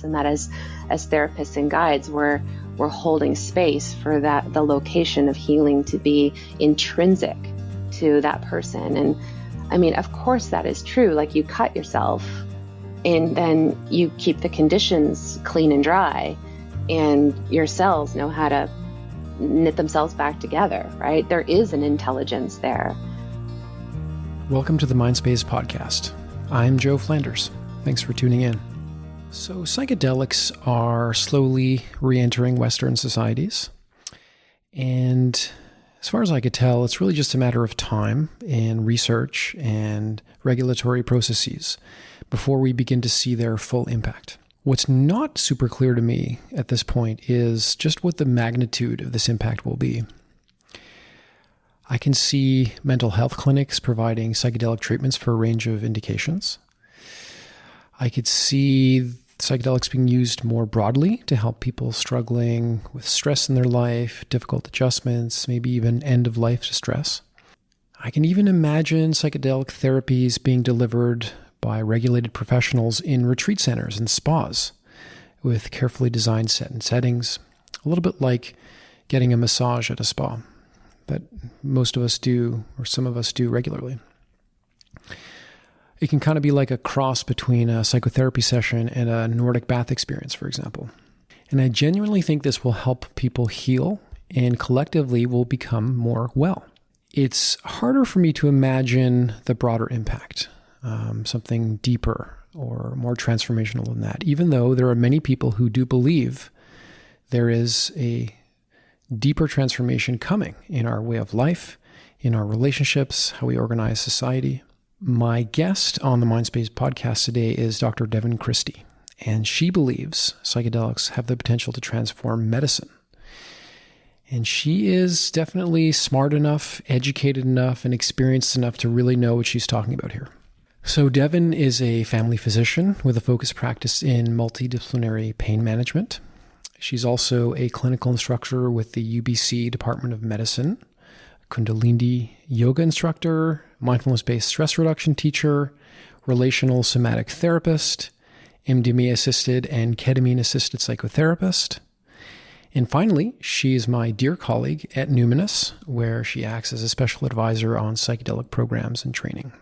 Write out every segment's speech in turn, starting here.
process, and that as therapists and guides, we're holding space for the location of healing to be intrinsic to that person. And I mean, of course that is true. Like, you cut yourself and then you keep the conditions clean and dry, and your cells know how to knit themselves back together, right? There is an intelligence there. Welcome to the Mindspace podcast. I'm Joe Flanders. Thanks for tuning in. So psychedelics are slowly re-entering Western societies. And as far as I could tell, it's really just a matter of time and research and regulatory processes before we begin to see their full impact. What's not super clear to me at this point is just what the magnitude of this impact will be. I can see mental health clinics providing psychedelic treatments for a range of indications. I could see psychedelics being used more broadly to help people struggling with stress in their life, difficult adjustments, maybe even end-of-life distress. I can even imagine psychedelic therapies being delivered by regulated professionals in retreat centers and spas with carefully designed settings, a little bit like getting a massage at a spa that most of us do, or some of us do regularly. It can kind of be like a cross between a psychotherapy session and a Nordic bath experience, for example. And I genuinely think this will help people heal and collectively will become more well. It's harder for me to imagine the broader impact, something deeper or more transformational than that, even though there are many people who do believe there is a deeper transformation coming in our way of life, in our relationships, how we organize society. My guest on the Mindspace podcast today is Dr. Devon Christie, and she believes psychedelics have the potential to transform medicine. And she is definitely smart enough, educated enough, and experienced enough to really know what she's talking about here. So Devon is a family physician with a focused practice in multidisciplinary pain management. She's also a clinical instructor with the UBC Department of Medicine, Kundalini Yoga instructor, Mindfulness-Based Stress Reduction teacher, Relational Somatic therapist, MDMA-assisted and ketamine-assisted psychotherapist. And finally, she is my dear colleague at Numinus, where she acts as a special advisor on psychedelic programs and training.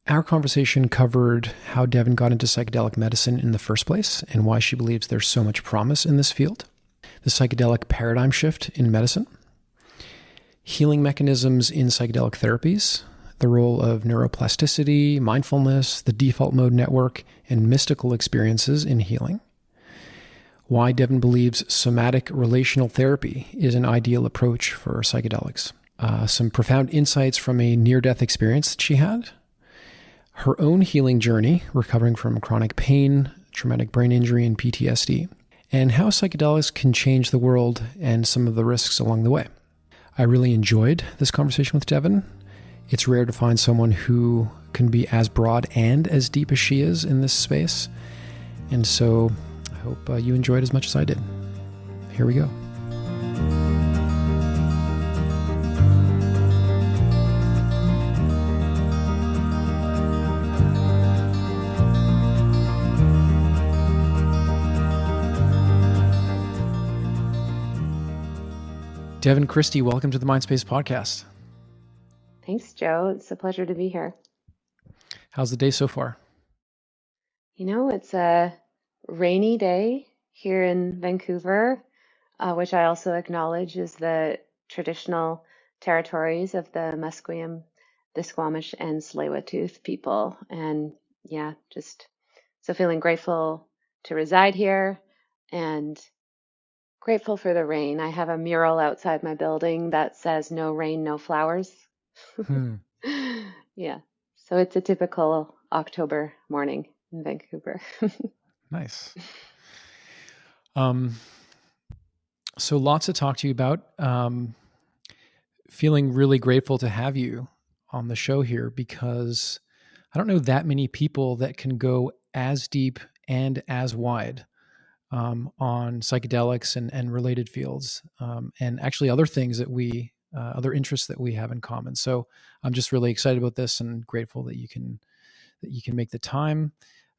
Our conversation covered how Devon got into psychedelic medicine in the first place and why she believes there's so much promise in this field, the psychedelic paradigm shift in medicine, healing mechanisms in psychedelic therapies, the role of neuroplasticity, mindfulness, the default mode network, and mystical experiences in healing, why Devon believes somatic relational therapy is an ideal approach for psychedelics, some profound insights from a near-death experience that she had, her own healing journey, recovering from chronic pain, traumatic brain injury, and PTSD, and how psychedelics can change the world and some of the risks along the way. I really enjoyed this conversation with Devon. It's rare to find someone who can be as broad and as deep as she is in this space. And so I hope you enjoyed as much as I did. Here we go. Devon Christie, welcome to the Mindspace podcast. Thanks, Joe. It's a pleasure to be here. How's the day so far? You know, it's a rainy day here in Vancouver, which I also acknowledge is the traditional territories of the Musqueam, the Squamish, and Tsleil-Waututh people. And yeah, just so feeling grateful to reside here and grateful for the rain. I have a mural outside my building that says "No rain, no flowers." Yeah. So it's a typical October morning in Vancouver. Nice. So lots to talk to you about. Feeling really grateful to have you on the show here because I don't know that many people that can go as deep and as wide on psychedelics and related fields, and actually other things that other interests that we have in common. So I'm just really excited about this and grateful that you can make the time.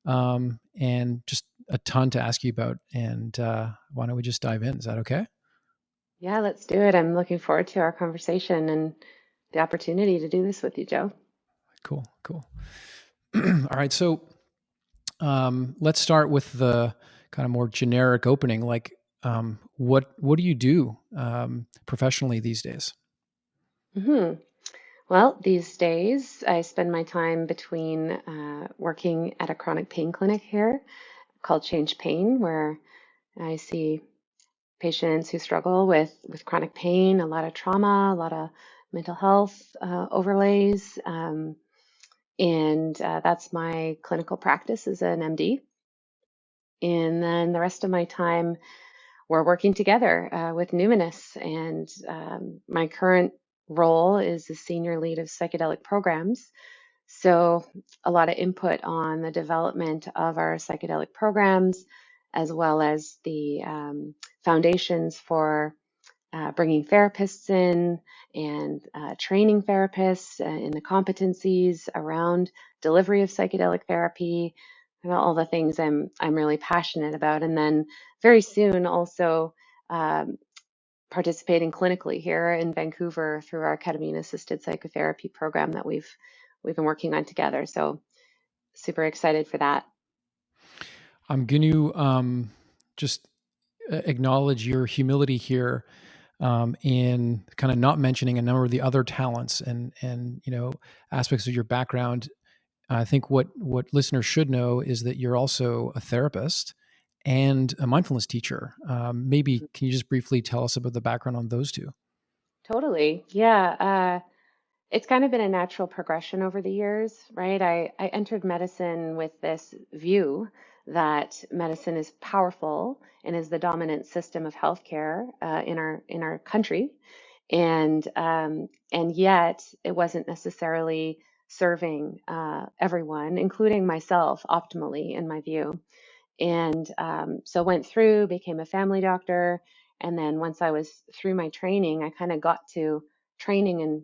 and just a ton to ask you about. And why don't we just dive in? Is that okay? Yeah, let's do it. I'm looking forward to our conversation and the opportunity to do this with you, Joe. Cool, cool. All right, so let's start with the kind of more generic opening. Like, what do you do professionally these days? hmm Well, these days I spend my time between working at a chronic pain clinic here called Change Pain, where I see patients who struggle with chronic pain, a lot of trauma, a lot of mental health overlays, and that's my clinical practice as an MD. And then the rest of my time, we're working together with Numinus, and my current role is the senior lead of psychedelic programs. So, a lot of input on the development of our psychedelic programs, as well as the foundations for bringing therapists in and training therapists in the competencies around delivery of psychedelic therapy, and all the things I'm really passionate about. And then very soon also participating clinically here in Vancouver through our ketamine-assisted psychotherapy program that we've been working on together. So super excited for that. I'm going to just acknowledge your humility here in kind of not mentioning a number of the other talents and aspects of your background. I think what listeners should know is that you're also a therapist and a mindfulness teacher. Maybe can you just briefly tell us about the background on those two? Totally. Yeah. It's kind of been a natural progression over the years, right? I entered medicine with this view that medicine is powerful and is the dominant system of healthcare in our country, and yet it wasn't necessarily serving everyone, including myself, optimally in my view. And so went through, became a family doctor. And then once I was through my training, I kind of got to training in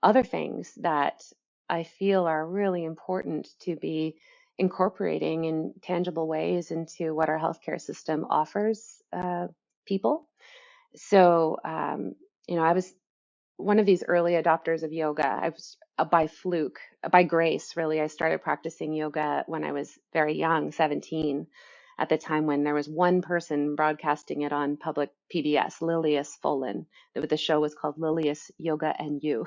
other things that I feel are really important to be incorporating in tangible ways into what our healthcare system offers people. So, I was one of these early adopters of yoga. I was by fluke, by grace, really. I started practicing yoga when I was very young, 17, at the time when there was one person broadcasting it on public PBS, Lilias Folan. The show was called Lilias Yoga and You.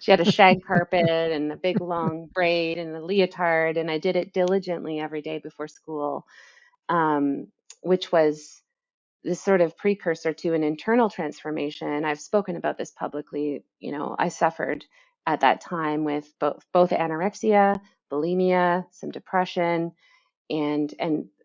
She had a shag carpet and a big long braid and a leotard, and I did it diligently every day before school, um, which was this sort of precursor to an internal transformation. I've spoken about this publicly. I suffered at that time with both anorexia, bulimia, some depression, and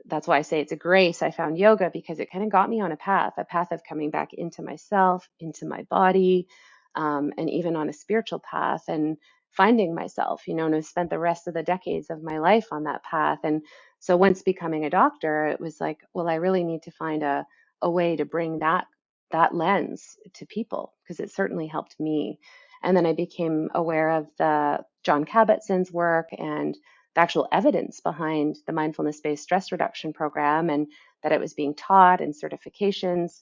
that's why I say it's a grace. I found yoga because it kind of got me on a path of coming back into myself, into my body, and even on a spiritual path and finding myself, and I've spent the rest of the decades of my life on that path. And so once becoming a doctor, it was like, well, I really need to find a way to bring that lens to people, because it certainly helped me. And then I became aware of the John Kabat-Zinn's work and the actual evidence behind the mindfulness-based stress reduction program, and that it was being taught and certifications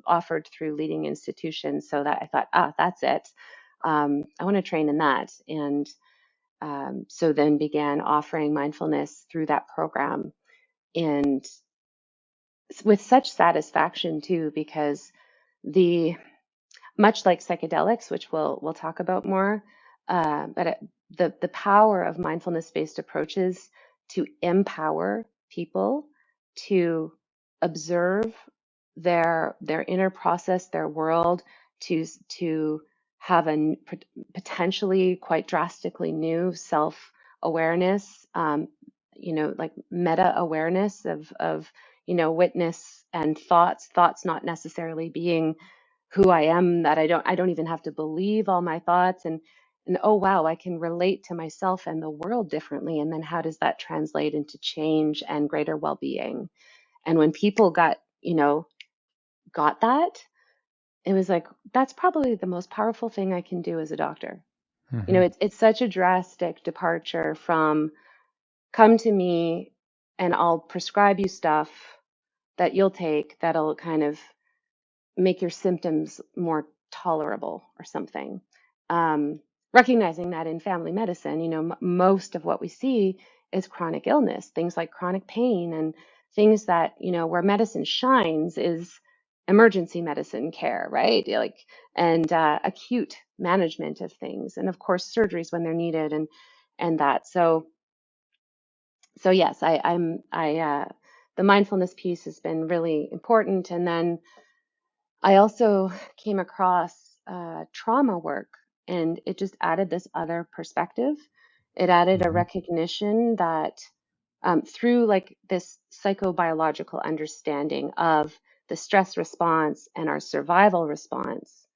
offered through leading institutions. So that I thought, that's it. I want to train in that. And so then began offering mindfulness through that program. And with such satisfaction too, because the much like psychedelics, which we'll talk about more, the power of mindfulness-based approaches to empower people to observe their inner process, their world, to have a potentially quite drastically new self-awareness, like meta awareness of witness and thoughts not necessarily being who I am, that I don't even have to believe all my thoughts, and oh wow, I can relate to myself and the world differently. And then how does that translate into change and greater well-being? And when people got that, it was like, that's probably the most powerful thing I can do as a doctor. Mm-hmm. It's such a drastic departure from come to me and I'll prescribe you stuff that you'll take that'll kind of make your symptoms more tolerable or something. Um, Recognizing that in family medicine, most of what we see is chronic illness, things like chronic pain and things that, where medicine shines is emergency medicine care, right? Like, and acute management of things, and of course surgeries when they're needed, and that. So yes, the mindfulness piece has been really important, and then I also came across trauma work, and it just added this other perspective. It added a Hmm. recognition that through like this psychobiological understanding of the stress response and our survival response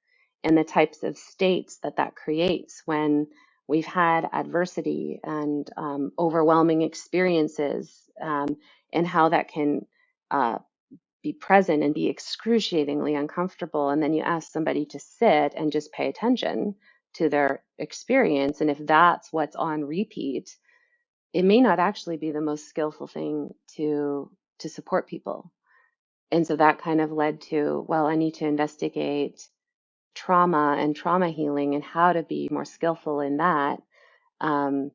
and the types of states that that creates when we've had adversity and overwhelming experiences, and how that can uh, be present and be excruciatingly uncomfortable. And then you ask somebody to sit and just pay attention to their experience. And if that's what's on repeat, it may not actually be the most skillful thing to support people. And so that kind of led to, well, I need to investigate trauma and trauma healing and how to be more skillful in that. Um,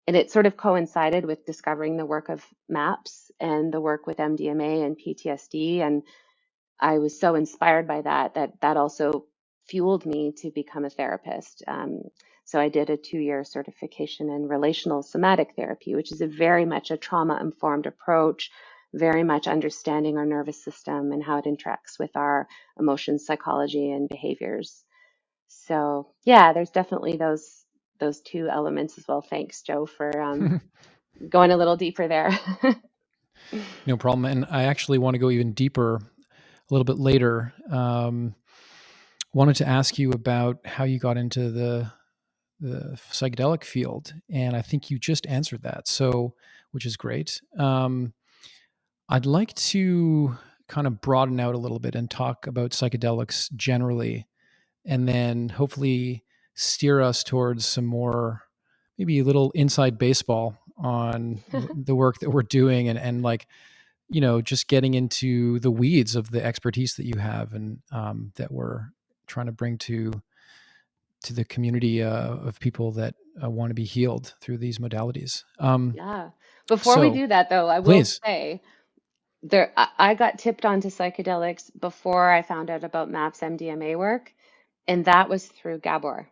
and it sort of coincided with discovering the work of MAPS and the work with MDMA and PTSD. And I was so inspired by that also fueled me to become a therapist. So I did a 2-year certification in relational somatic therapy, which is a very much a trauma-informed approach, very much understanding our nervous system and how it interacts with our emotions, psychology, and behaviors. So yeah, there's definitely those two elements as well. Thanks, Joe, for going a little deeper there. No problem. And I actually want to go even deeper a little bit later. Wanted to ask you about how you got into the psychedelic field, and I think you just answered that. So, which is great. I'd like to kind of broaden out a little bit and talk about psychedelics generally, and then hopefully steer us towards some more, maybe a little inside baseball on the work that we're doing, and like, just getting into the weeds of the expertise that you have, and that we're trying to bring to the community of people that want to be healed through these modalities. Yeah. Before we So do that, though, I will please. say I got tipped onto psychedelics before I found out about MAPS MDMA work, and that was through Gabor.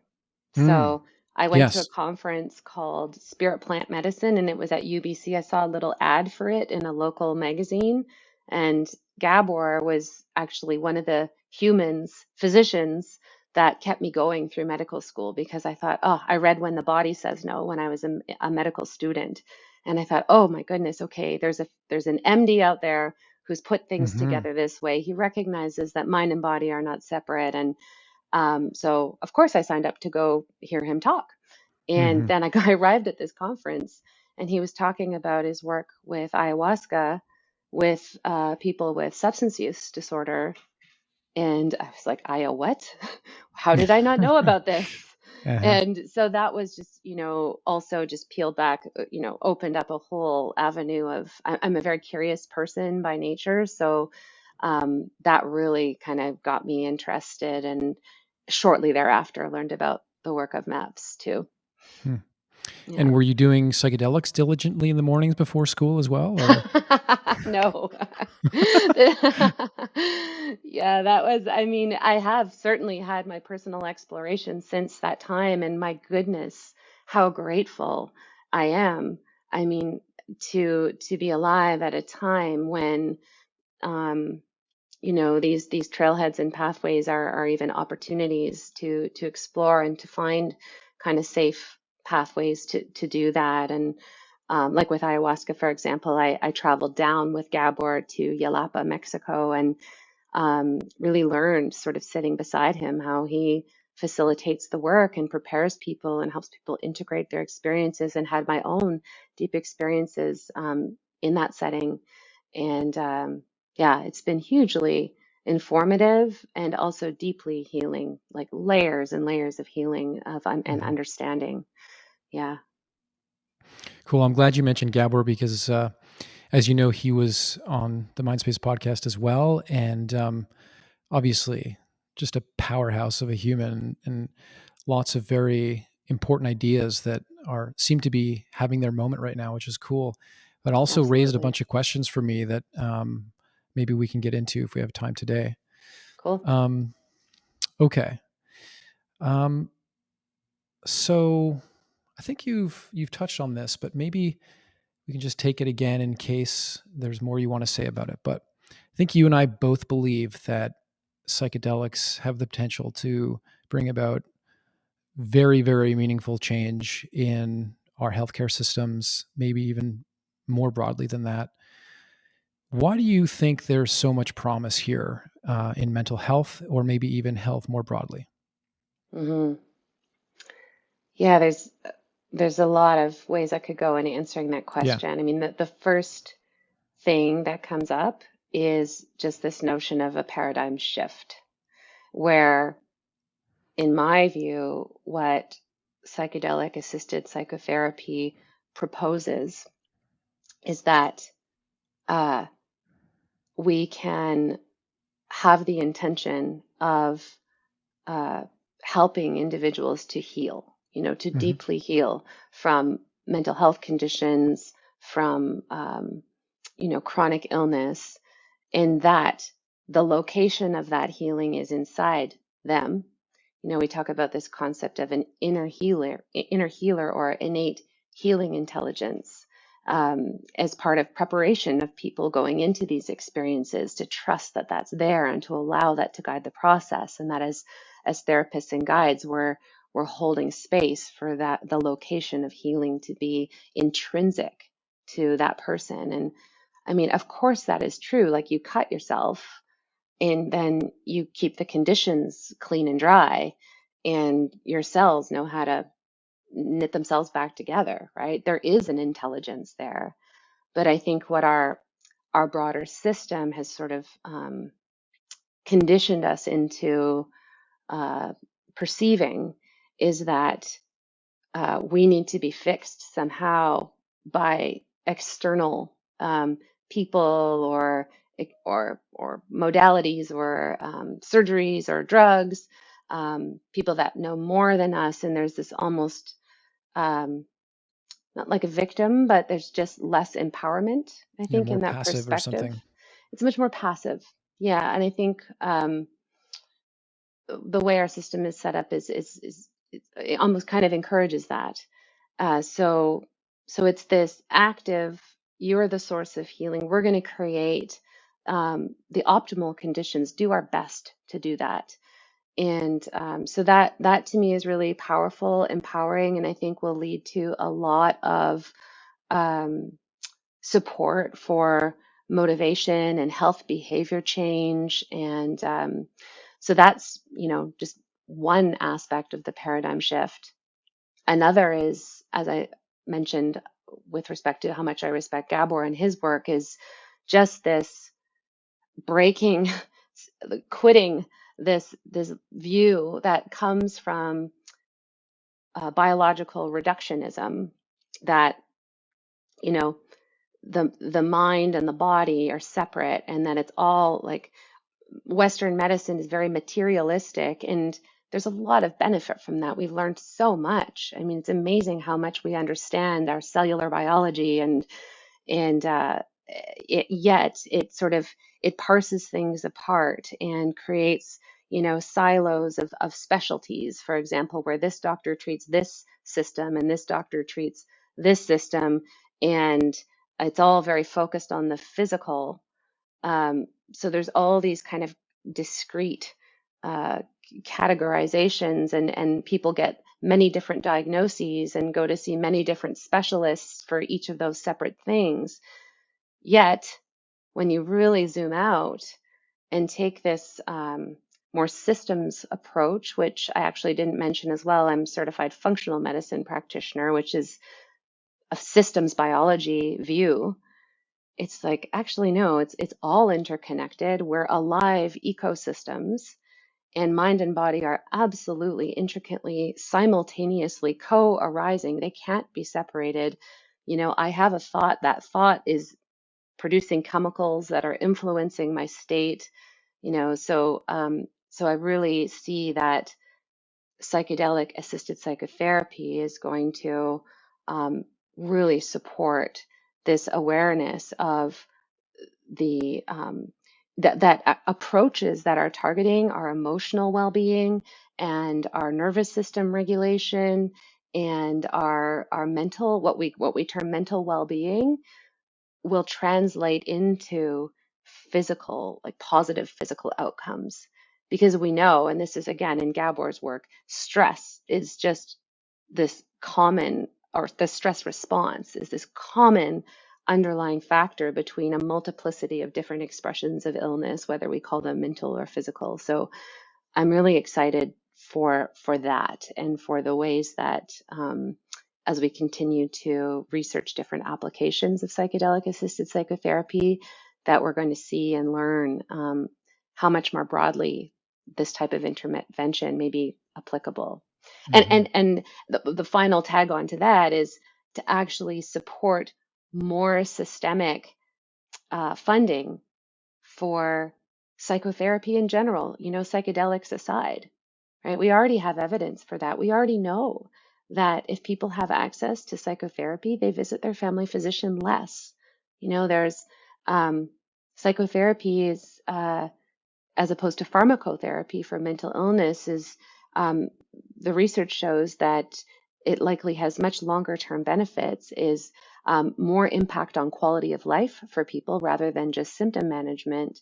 Mm, So I went to a yes. conference called Spirit Plant Medicine, and it was at UBC. I saw a little ad for it in a local magazine, and Gabor was actually one of the physicians that kept me going through medical school, because I thought, oh, I read When the Body Says No when I was a medical student. And I thought, oh my goodness, okay, there's an MD out there who's put things Hmm. together this way. He recognizes that mind and body are not separate. And so, of course, I signed up to go hear him talk. And Hmm. then I arrived at this conference, and he was talking about his work with ayahuasca with people with substance use disorder. And I was like, Aya, what? How did I not know about this? Uh-huh. And so that was just, also just peeled back, opened up a whole avenue of, I'm a very curious person by nature. So that really kind of got me interested. And shortly thereafter, I learned about the work of MAPS too. Hmm. Yeah. And were you doing psychedelics diligently in the mornings before school as well, or? No. Yeah, that was, I mean, I have certainly had my personal exploration since that time, and my goodness, how grateful I am. I mean, to be alive at a time when um, these trailheads and pathways are even opportunities to explore and to find kind of safe pathways to do that. And like with ayahuasca, for example, I traveled down with Gabor to Yalapa, Mexico, and really learned, sort of sitting beside him, how he facilitates the work and prepares people and helps people integrate their experiences, and had my own deep experiences in that setting. And yeah, it's been hugely informative and also deeply healing, like layers and layers of healing and Mhm. understanding. Yeah. Cool. I'm glad you mentioned Gabor because, as you know, he was on the Mindspace podcast as well. And obviously, just a powerhouse of a human and lots of very important ideas that seem to be having their moment right now, which is cool. But also raised a Absolutely. bunch of questions for me that maybe we can get into if we have time today. Cool. Okay. So I think you've touched on this, but maybe we can just take it again in case there's more you want to say about it. But I think you and I both believe that psychedelics have the potential to bring about very, very meaningful change in our healthcare systems, maybe even more broadly than that. Why do you think there's so much promise here in mental health, or maybe even health more broadly? hmm Yeah, there's a lot of ways I could go in answering that Yeah. question. I mean, the first thing that comes up is just this notion of a paradigm shift, where, in my view, what psychedelic assisted psychotherapy proposes is that uh, we can have the intention of uh, helping individuals to heal, to Hmm. deeply heal from mental health conditions, from, chronic illness, and that the location of that healing is inside them. We talk about this concept of an inner healer or innate healing intelligence, as part of preparation of people going into these experiences, to trust that that's there and to allow that to guide the process, and that as therapists and guides, we're holding space for that, the location of healing, to be intrinsic to that person. And I mean, of course, that is true. Like, you cut yourself and then you keep the conditions clean and dry, and your cells know how to knit themselves back together, right? There is an intelligence there. But I think what our broader system has sort of conditioned us into uh, perceiving is that we need to be fixed somehow by external people, or modalities, or surgeries or drugs, people that know more than us, and there's this almost, um, not like a victim, but there's just less empowerment, I Yeah, think, more in that passive or perspective. something. It's much more passive. Yeah, and I think the way our system is set up is it almost kind of encourages that. So it's this active, you're the source of healing. We're going to create the optimal conditions, do our best to do that. And so that to me is really powerful, empowering, and I think will lead to a lot of um, support for motivation and health behavior change. And so that's, just one aspect of the paradigm shift. Another is, as I mentioned, with respect to how much I respect Gabor and his work, is just this breaking, quitting this view that comes from biological reductionism, that you know the mind and the body are separate, and that it's all like, Western medicine is very materialistic, and there's a lot of benefit from that. We've learned so much. I mean, it's amazing how much we understand our cellular biology, and yet it parses things apart and creates, silos of specialties. For example, where this doctor treats this system and this doctor treats this system, and it's all very focused on the physical. So there's all these kind of discrete uh, categorizations, and people get many different diagnoses and go to see many different specialists for each of those separate things. Yet, when you really zoom out and take this more systems approach, which I actually didn't mention as well, I'm certified functional medicine practitioner, which is a systems biology view. It's like, actually, no, it's all interconnected. We're alive ecosystems, and mind and body are absolutely intricately, simultaneously co-arising. They can't be separated. I have a thought, that thought is producing chemicals that are influencing my state, so I really see that psychedelic assisted psychotherapy is going to um, really support this awareness of the approaches that are targeting our emotional well-being and our nervous system regulation and our mental, what we term mental well-being, will translate into physical, like positive physical outcomes. Because we know, and this is again in Gabor's work, stress is just this common, or the stress response is this common underlying factor between a multiplicity of different expressions of illness, whether we call them mental or physical. So I'm really excited for that and for the ways that as we continue to research different applications of psychedelic assisted psychotherapy, that we're going to see and learn how much more broadly this type of intervention may be applicable. And the final tag on to that is to actually support more systemic funding for psychotherapy in general, psychedelics aside, right? We already have evidence for that. We already know that if people have access to psychotherapy, they visit their family physician less. There's psychotherapy is as opposed to pharmacotherapy for mental illness is the research shows that it likely has much longer term benefits, is more impact on quality of life for people rather than just symptom management,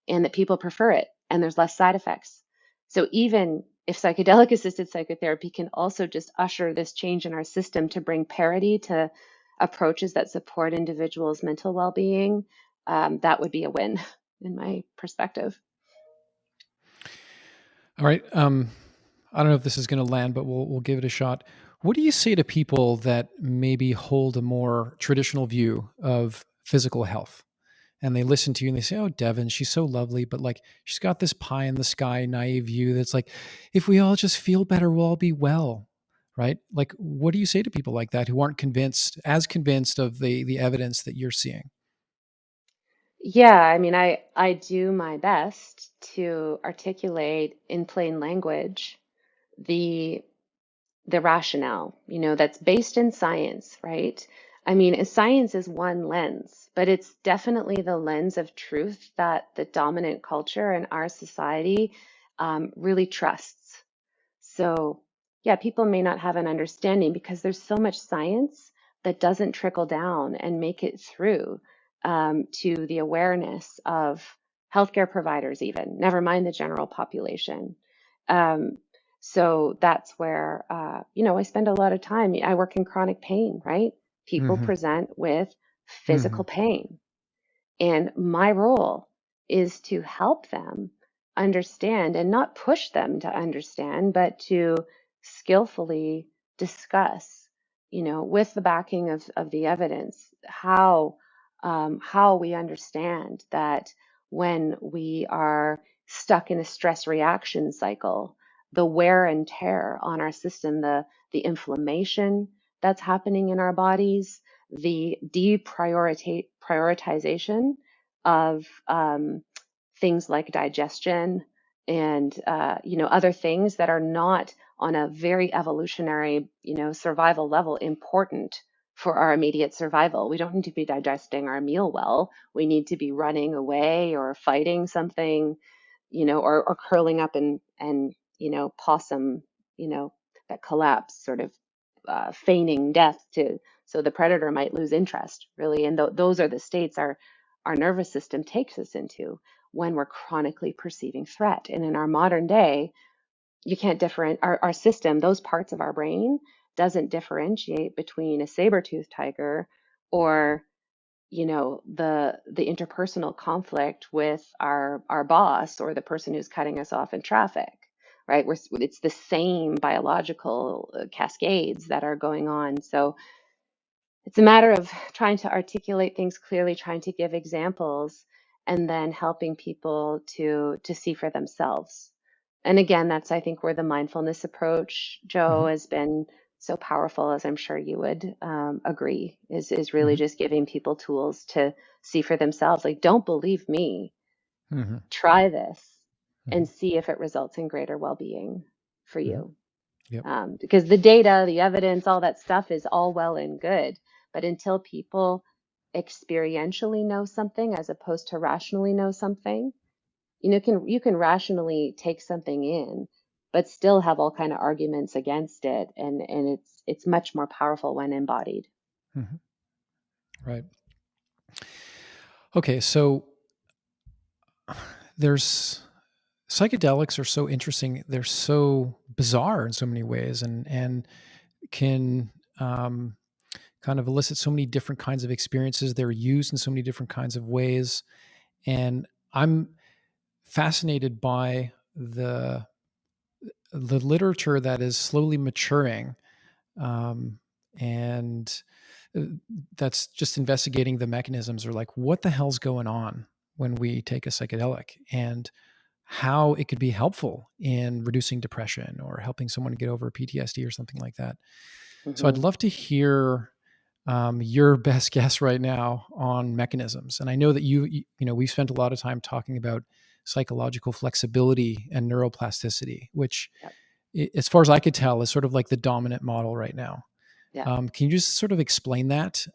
and that people prefer it and there's less side effects. So even if psychedelic assisted psychotherapy can also just usher this change in our system to bring parity to approaches that support individuals' mental well-being, that would be a win in my perspective. All right. I don't know if this is going to land, but we'll give it a shot. What do you say to people that maybe hold a more traditional view of physical health? And they listen to you and they say, "Oh, Devon, she's so lovely, but like she's got this pie in the sky naive view that's like, if we all just feel better, we'll all be well." Right? Like, what do you say to people like that who aren't convinced of the evidence that you're seeing? Yeah, I mean, I do my best to articulate in plain language the the rationale, that's based in science, right? I mean, science is one lens, but it's definitely the lens of truth that the dominant culture in our society really trusts. So, yeah, people may not have an understanding because there's so much science that doesn't trickle down and make it through to the awareness of healthcare providers, even, never mind the general population. Um, so that's where, I spend a lot of time. I work in chronic pain, right? People Mm-hmm. present with Mm-hmm. physical pain. And my role is to help them understand and not push them to understand, but to skillfully discuss, with the backing of the evidence, how we understand that when we are stuck in a stress reaction cycle, the wear and tear on our system, the inflammation that's happening in our bodies, the deprioritization of things like digestion and other things that are not on a very evolutionary survival level important for our immediate survival. We don't need to be digesting our meal well. We need to be running away or fighting something, or curling up and possum, that collapse, sort of feigning death to so the predator might lose interest, really. And those are the states our nervous system takes us into when we're chronically perceiving threat. And in our modern day, you can't differentiate our system, those parts of our brain doesn't differentiate between a saber-toothed tiger or the interpersonal conflict with our boss or the person who's cutting us off in traffic, right? It's the same biological cascades that are going on. So it's a matter of trying to articulate things clearly, trying to give examples, and then helping people to see for themselves. And again, that's, I think, where the mindfulness approach, Joe, Mm-hmm. has been so powerful, as I'm sure you would agree, is really Hmm. just giving people tools to see for themselves. Like, don't believe me, Hmm. try this and Hmm. see if it results in greater well-being for Hmm. you. Yep. Because the data, the evidence, all that stuff is all well and good, but until people experientially know something as opposed to rationally know something, you can rationally take something in, but still have all kind of arguments against it, and it's much more powerful when embodied. Hmm. Right. Okay. So there's psychedelics are so interesting. They're so bizarre in so many ways, and can kind of elicit so many different kinds of experiences. They're used in so many different kinds of ways, and I'm fascinated by the literature that is slowly maturing, um, and uh, that's just investigating the mechanisms, or like what the hell's going on when we take a psychedelic, and how it could be helpful in reducing depression or helping someone get over PTSD or something like that. So I'd Hmm. love to hear your best guess right now on mechanisms. And I know that we've spent a lot of time talking about psychological flexibility and neuroplasticity, which, Yep. as far as I could tell, is sort of like the dominant model right now. Yeah. Can you just sort of explain that,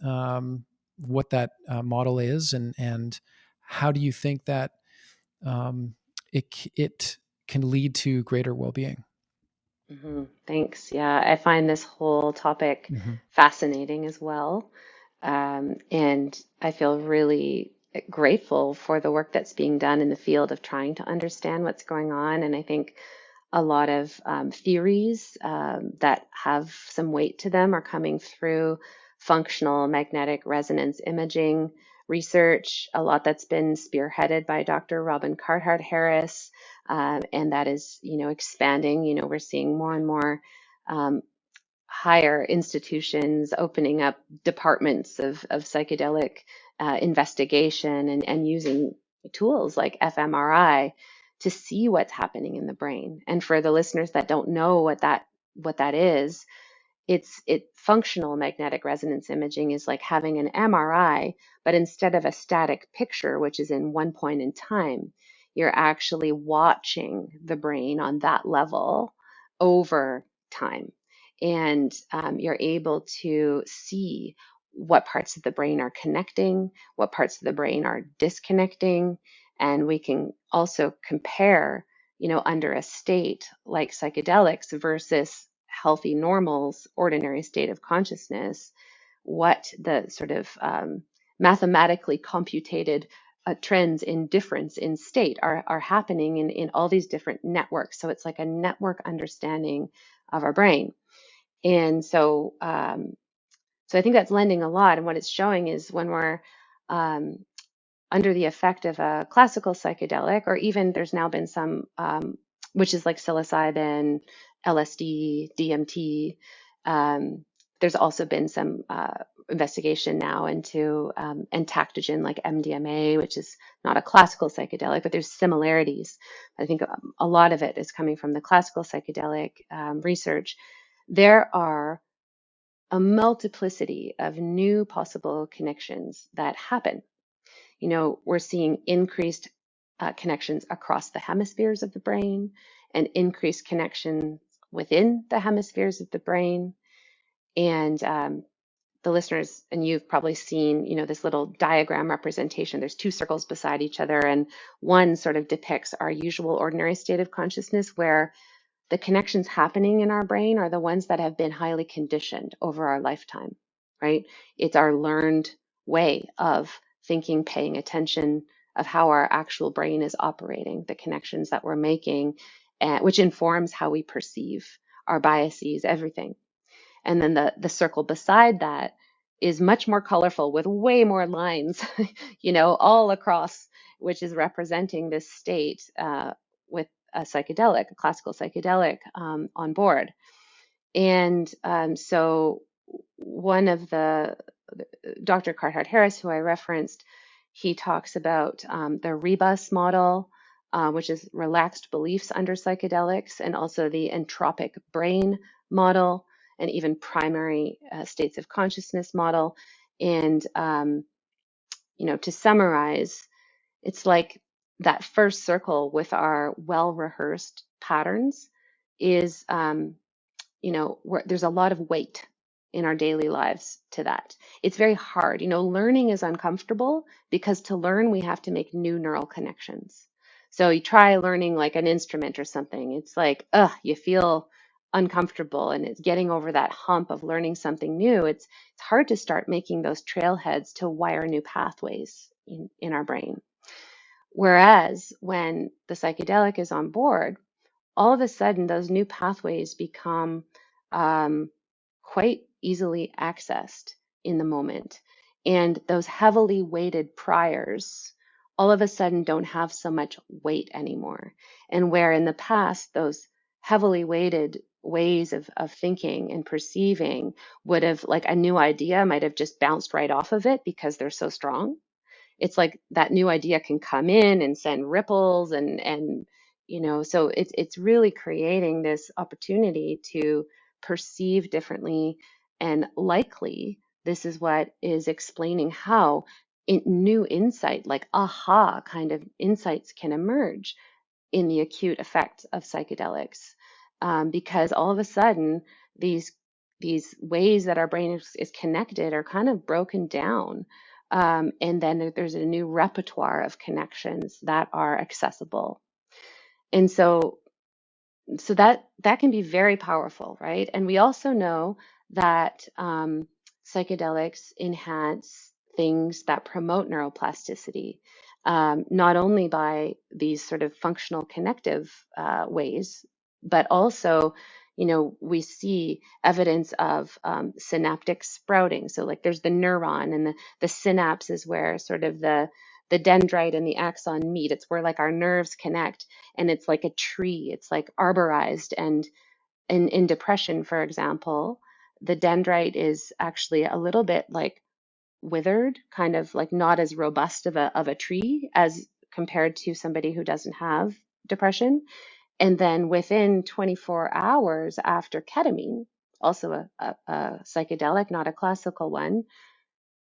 what that model is, and how do you think that um, it can lead to greater well-being? Thanks. Yeah, I find this whole topic Hmm. fascinating as well. And I feel really grateful for the work that's being done in the field of trying to understand what's going on. And I think a lot of theories that have some weight to them are coming through functional magnetic resonance imaging research, a lot that's been spearheaded by Dr. Robin Carhart Harris, and that is, expanding. We're seeing more and more um, higher institutions opening up departments of psychedelic investigation and using tools like fMRI to see what's happening in the brain. And for the listeners that don't know what that is, it functional magnetic resonance imaging is like having an MRI, but instead of a static picture, which is in one point in time, you're actually watching the brain on that level over time. And you're able to see what parts of the brain are connecting, what parts of the brain are disconnecting. And we can also compare, under a state like psychedelics versus healthy, normal's ordinary state of consciousness, what the sort of mathematically computated trends in difference in state are happening in all these different networks. So it's like a network understanding of our brain. And so I think that's lending a lot. And what it's showing is when we're um, under the effect of a classical psychedelic, or even there's now been some, which is like psilocybin, LSD, DMT. There's also been some investigation now into entactogen like MDMA, which is not a classical psychedelic, but there's similarities. I think a lot of it is coming from the classical psychedelic research. There are a multiplicity of new possible connections that happen. We're seeing increased connections across the hemispheres of the brain and increased connections within the hemispheres of the brain. And the listeners, and you've probably seen, this little diagram representation. There's two circles beside each other, and one sort of depicts our usual ordinary state of consciousness, where the connections happening in our brain are the ones that have been highly conditioned over our lifetime, right? It's our learned way of thinking, paying attention, of how our actual brain is operating, the connections that we're making, which informs how we perceive our biases, everything. And then the circle beside that is much more colorful with way more lines, all across, which is representing this state with a psychedelic, a classical psychedelic on board. And so one of the, Dr. Carhart Harris, who I referenced, he talks about the rebus model, which is relaxed beliefs under psychedelics, and also the entropic brain model. and even primary states of consciousness model. And, to summarize, it's like that first circle with our well-rehearsed patterns is, there's a lot of weight in our daily lives to that. It's very hard. Learning is uncomfortable because to learn, we have to make new neural connections. So you try learning like an instrument or something. It's like, you feel uncomfortable, and it's getting over that hump of learning something new. It's hard to start making those trailheads to wire new pathways in our brain. Whereas when the psychedelic is on board, all of a sudden those new pathways become quite easily accessed in the moment. And those heavily weighted priors all of a sudden don't have so much weight anymore. And where in the past, those heavily weighted ways of thinking and perceiving would have, like a new idea might have just bounced right off of it because they're so strong. It's like that new idea can come in and send ripples and so it's really creating this opportunity to perceive differently. And likely this is what is explaining how new insight, like aha kind of insights, can emerge in the acute effects of psychedelics, because all of a sudden these ways that our brain is connected are kind of broken down, and then there's a new repertoire of connections that are accessible. And so that can be very powerful, right? And we also know that psychedelics enhance things that promote neuroplasticity, not only by these sort of functional connective ways, but also, we see evidence of synaptic sprouting. So like there's the neuron, and the synapse is where sort of the dendrite and the axon meet. It's where like our nerves connect, and it's like a tree. It's like arborized. And in depression, for example, the dendrite is actually a little bit like withered, kind of like not as robust of a tree as compared to somebody who doesn't have depression. And then within 24 hours after ketamine, also a psychedelic, not a classical one,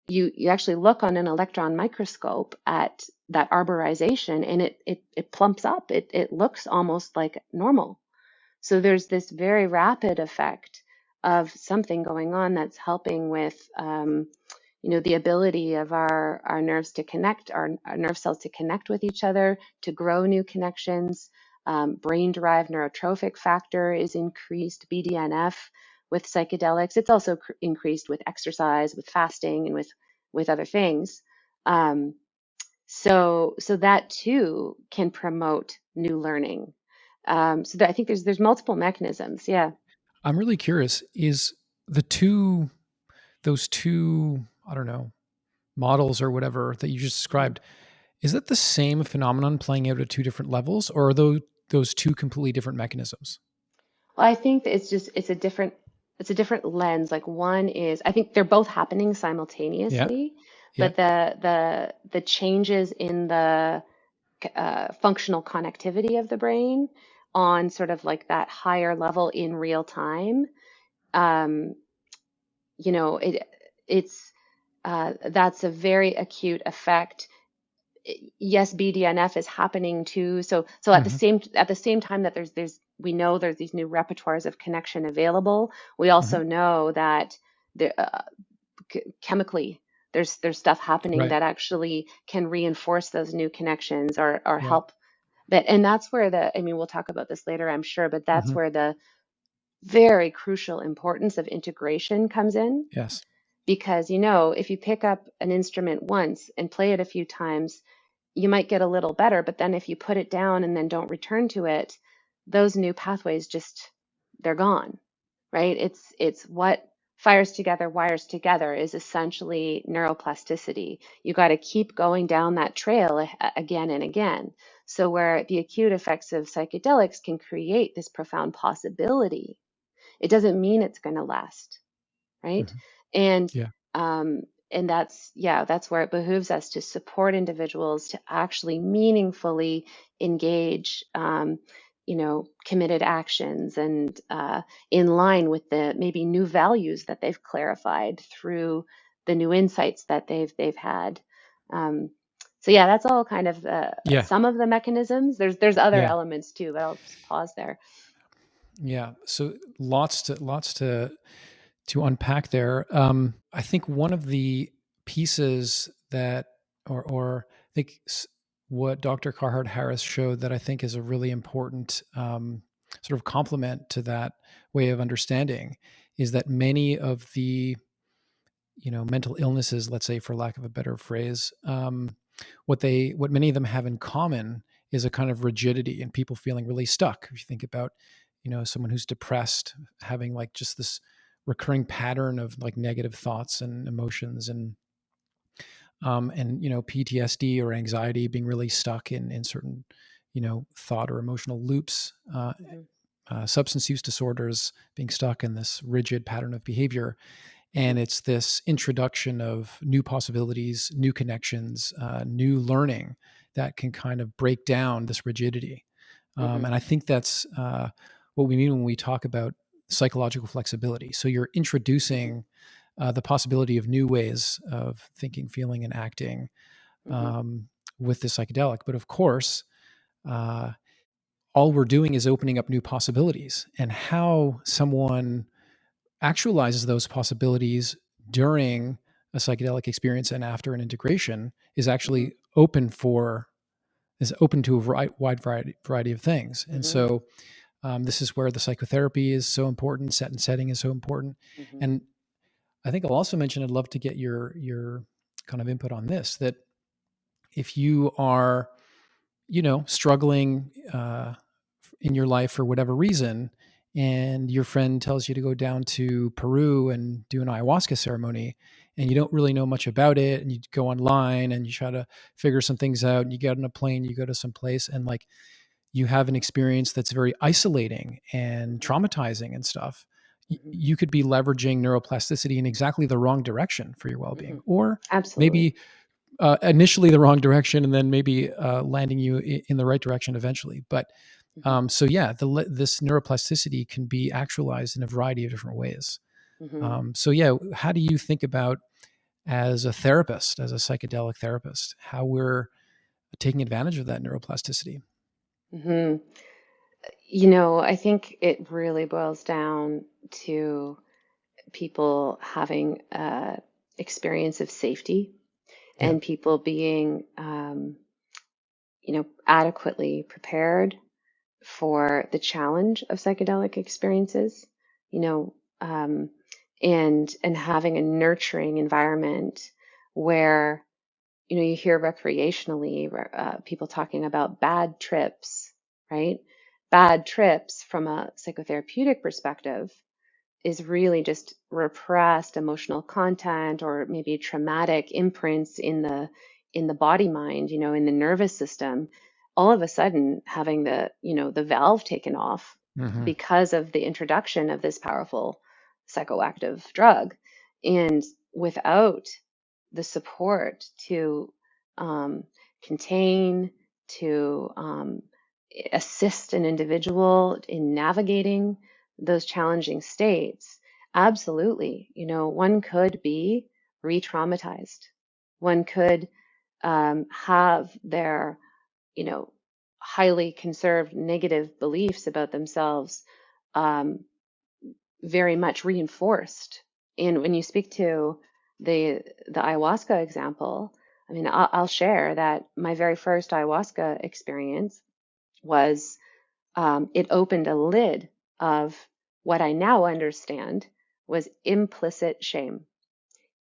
you actually look on an electron microscope at that arborization, and it plumps up. It looks almost like normal. So there's this very rapid effect of something going on that's helping with the ability of our nerves to connect, our nerve cells to connect with each other, to grow new connections. Brain-derived neurotrophic factor is increased, BDNF, with psychedelics. It's also increased with exercise, with fasting, and with other things. So that too can promote new learning. So I think there's multiple mechanisms. Yeah. I'm really curious, is those two, I don't know, models or whatever that you just described, is that the same phenomenon playing out at two different levels, or are those two completely different mechanisms? Well, I think that it's a different lens. Like one is, I think they're both happening Yeah. simultaneously, Yeah. but the changes in the functional connectivity of the brain on sort of like that higher level in real time, um, it's that's a very acute effect. Yes, BDNF is happening too. So at the Hmm. same time that we know there's these new repertoires of connection available, we Hmm. also know that the chemically there's stuff happening Right. that actually can reinforce those new connections, or Right. help. And that's where we'll talk about this later, I'm sure, but that's Hmm. where the very crucial importance of integration comes in. Yes. Because, if you pick up an instrument once and play it a few times, you might get a little better, but then if you put it down and then don't return to it, those new pathways they're gone, right? It's what fires together, wires together is essentially neuroplasticity. You got to keep going down that trail again and again. So where the acute effects of psychedelics can create this profound possibility, it doesn't mean it's going to last, right? Hmm. And Yeah. um, that's where it behooves us to support individuals to actually meaningfully engage, committed actions and in line with the maybe new values that they've clarified through the new insights that they've had. So yeah, that's all kind of Yeah. some of the mechanisms. There's other Yeah. elements too, but I'll just pause there. Yeah. So lots to unpack there. I think one of the pieces that, or I think what Dr. Carhart Harris showed that I think is a really important sort of complement to that way of understanding is that many of the, mental illnesses, let's say, for lack of a better phrase, what many of them have in common is a kind of rigidity and people feeling really stuck. If you think about, someone who's depressed, having like just this recurring pattern of like negative thoughts and emotions and PTSD or anxiety, being really stuck in certain, thought or emotional loops, substance use disorders, being stuck in this rigid pattern of behavior. And it's this introduction of new possibilities, new connections, new learning that can kind of break down this rigidity. And I think that's what we mean when we talk about psychological flexibility. So you're introducing the possibility of new ways of thinking, feeling, and acting with the psychedelic. But of course, all we're doing is opening up new possibilities. And how someone actualizes those possibilities during a psychedelic experience and after an integration is actually open to a wide variety of things. And so this is where the psychotherapy is so important. Set and setting is so important. And I think I'll also mention, I'd love to get your kind of input on this, that if you are, struggling in your life for whatever reason, and your friend tells you to go down to Peru and do an ayahuasca ceremony, and you don't really know much about it, and you go online and you try to figure some things out, and you get on a plane, you go to some place, and like you have an experience that's very isolating and traumatizing and stuff, you could be leveraging neuroplasticity in exactly the wrong direction for your well-being, or Absolutely. maybe initially the wrong direction, and then maybe landing you in the right direction eventually. But so yeah, this neuroplasticity can be actualized in a variety of different ways. So yeah, how do you think about, as a therapist, as a psychedelic therapist, how we're taking advantage of that neuroplasticity? I think it really boils down to people having experience of safety Yeah. and people being, adequately prepared for the challenge of psychedelic experiences, you know, um, and having a nurturing environment where, you hear recreationally people talking about bad trips, right? Bad trips from a psychotherapeutic perspective is really just repressed emotional content or maybe traumatic imprints in the body mind, in the nervous system, all of a sudden having the valve taken off because of the introduction of this powerful psychoactive drug. And without the support to um, contain, to assist an individual in navigating those challenging states, absolutely, one could be re-traumatized. One could have their, you know, highly conserved negative beliefs about themselves um, very much reinforced. And when you speak to the ayahuasca example, I mean, I'll share that my very first ayahuasca experience was it opened a lid of what I now understand was implicit shame.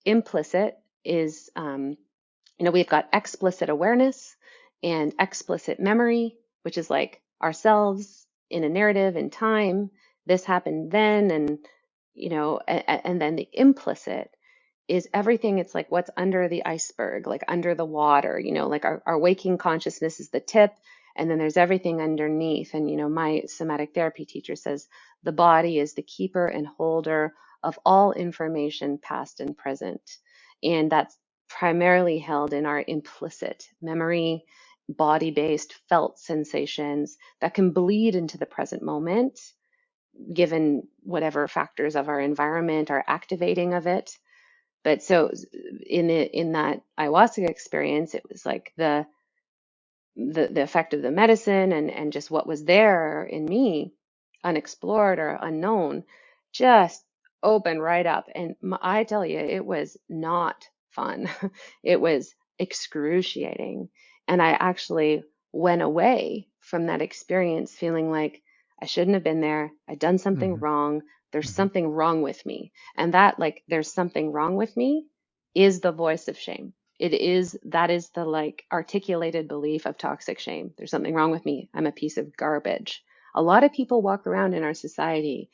Implicit is, we've got explicit awareness and explicit memory, which is like ourselves in a narrative in time. This happened then, and then the implicit is everything. It's like what's under the iceberg, like under the water, like our waking consciousness is the tip, and then there's everything underneath. And, my somatic therapy teacher says the body is the keeper and holder of all information, past and present. And that's primarily held in our implicit memory body-based felt sensations that can bleed into the present moment, given whatever factors of our environment are activating of it. But so in that ayahuasca experience, it was like the effect of the medicine and just what was there in me, unexplored or unknown, just opened right up. And I tell you, it was not fun. It was excruciating. And I actually went away from that experience feeling like I shouldn't have been there. I'd done something Mm-hmm. wrong. There's Mm-hmm. something wrong with me. And that, like, there's something wrong with me is the voice of shame. That is the like articulated belief of toxic shame. There's something wrong with me. I'm a piece of garbage. A lot of people walk around in our society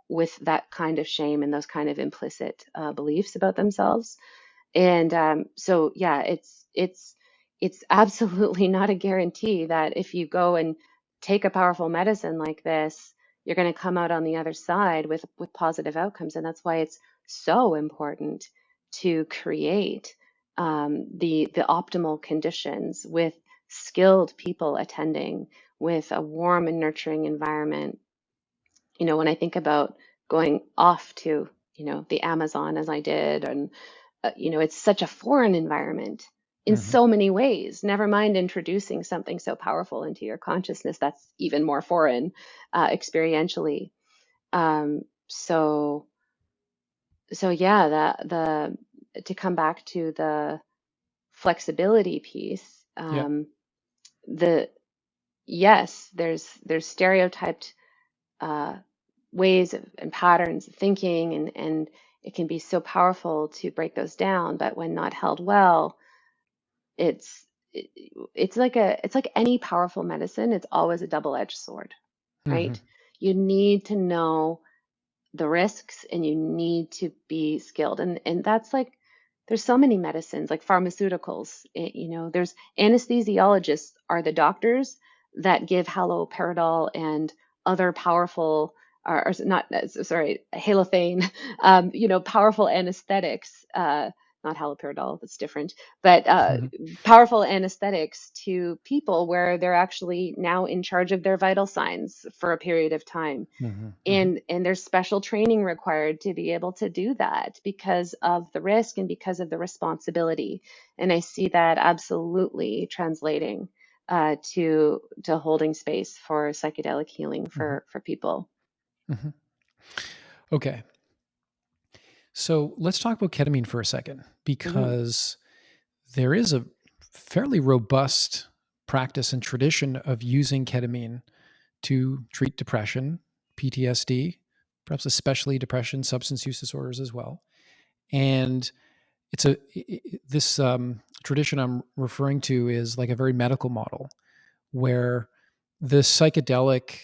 with that kind of shame and those kind of implicit beliefs about themselves. And so, yeah, it's absolutely not a guarantee that if you go and take a powerful medicine like this, you're going to come out on the other side with positive outcomes. And that's why it's so important to create the optimal conditions with skilled people attending, with a warm and nurturing environment. When I think about going off to, the Amazon as I did, and it's such a foreign environment in Mm-hmm. so many ways. Never mind introducing something so powerful into your consciousness that's even more foreign experientially. Um, so, so yeah, to come back to the flexibility piece, Yeah. the yes, there's stereotyped uh, ways and patterns of thinking, and it can be so powerful to break those down. But when not held well, it's it, it's like any powerful medicine. It's always a double-edged sword, Mm-hmm. right? You need to know the risks and you need to be skilled, and that's like there's so many medicines like pharmaceuticals. There's anesthesiologists are the doctors that give haloperidol and other powerful or not sorry halothane powerful anesthetics, not haloperidol, that's different, but Mm-hmm. powerful anesthetics to people where they're actually now in charge of their vital signs for a period of time. Mm-hmm. And there's special training required to be able to do that because of the risk and because of the responsibility. And I see that absolutely translating to holding space for psychedelic healing Mm-hmm. for people. Mm-hmm. Okay. So let's talk about ketamine for a second, Hmm. because there is a fairly robust practice and tradition of using ketamine to treat depression, PTSD, perhaps especially depression, substance use disorders as well. And it's this tradition I'm referring to is like a very medical model where the psychedelic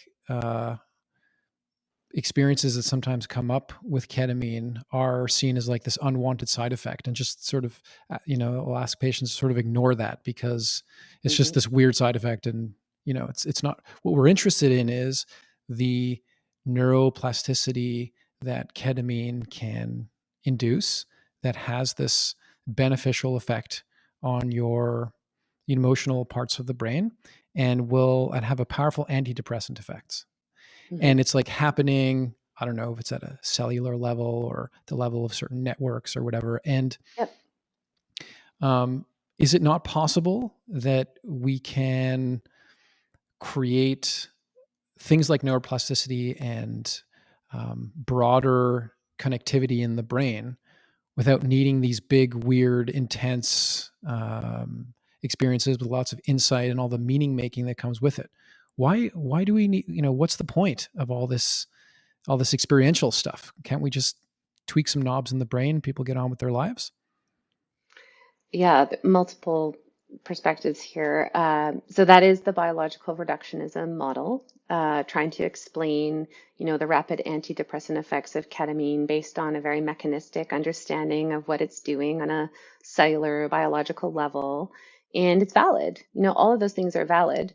experiences that sometimes come up with ketamine are seen as like this unwanted side effect, and just sort of I'll ask patients to sort of ignore that because it's just Hmm. this weird side effect. And it's not what we're interested in. Is the neuroplasticity that ketamine can induce that has this beneficial effect on your emotional parts of the brain, and have a powerful antidepressant effects. Hmm. And it's like happening, I don't know if it's at a cellular level or the level of certain networks or whatever. And Yep. um, is it not possible that we can create things like neuroplasticity and broader connectivity in the brain without needing these big, weird, intense experiences with lots of insight and all the meaning making that comes with it? Why do we need, what's the point of all this experiential stuff? Can't we just tweak some knobs in the brain and people get on with their lives? Yeah, multiple perspectives here. So that is the biological reductionism model, trying to explain, the rapid antidepressant effects of ketamine based on a very mechanistic understanding of what it's doing on a cellular biological level. And it's valid. All of those things are valid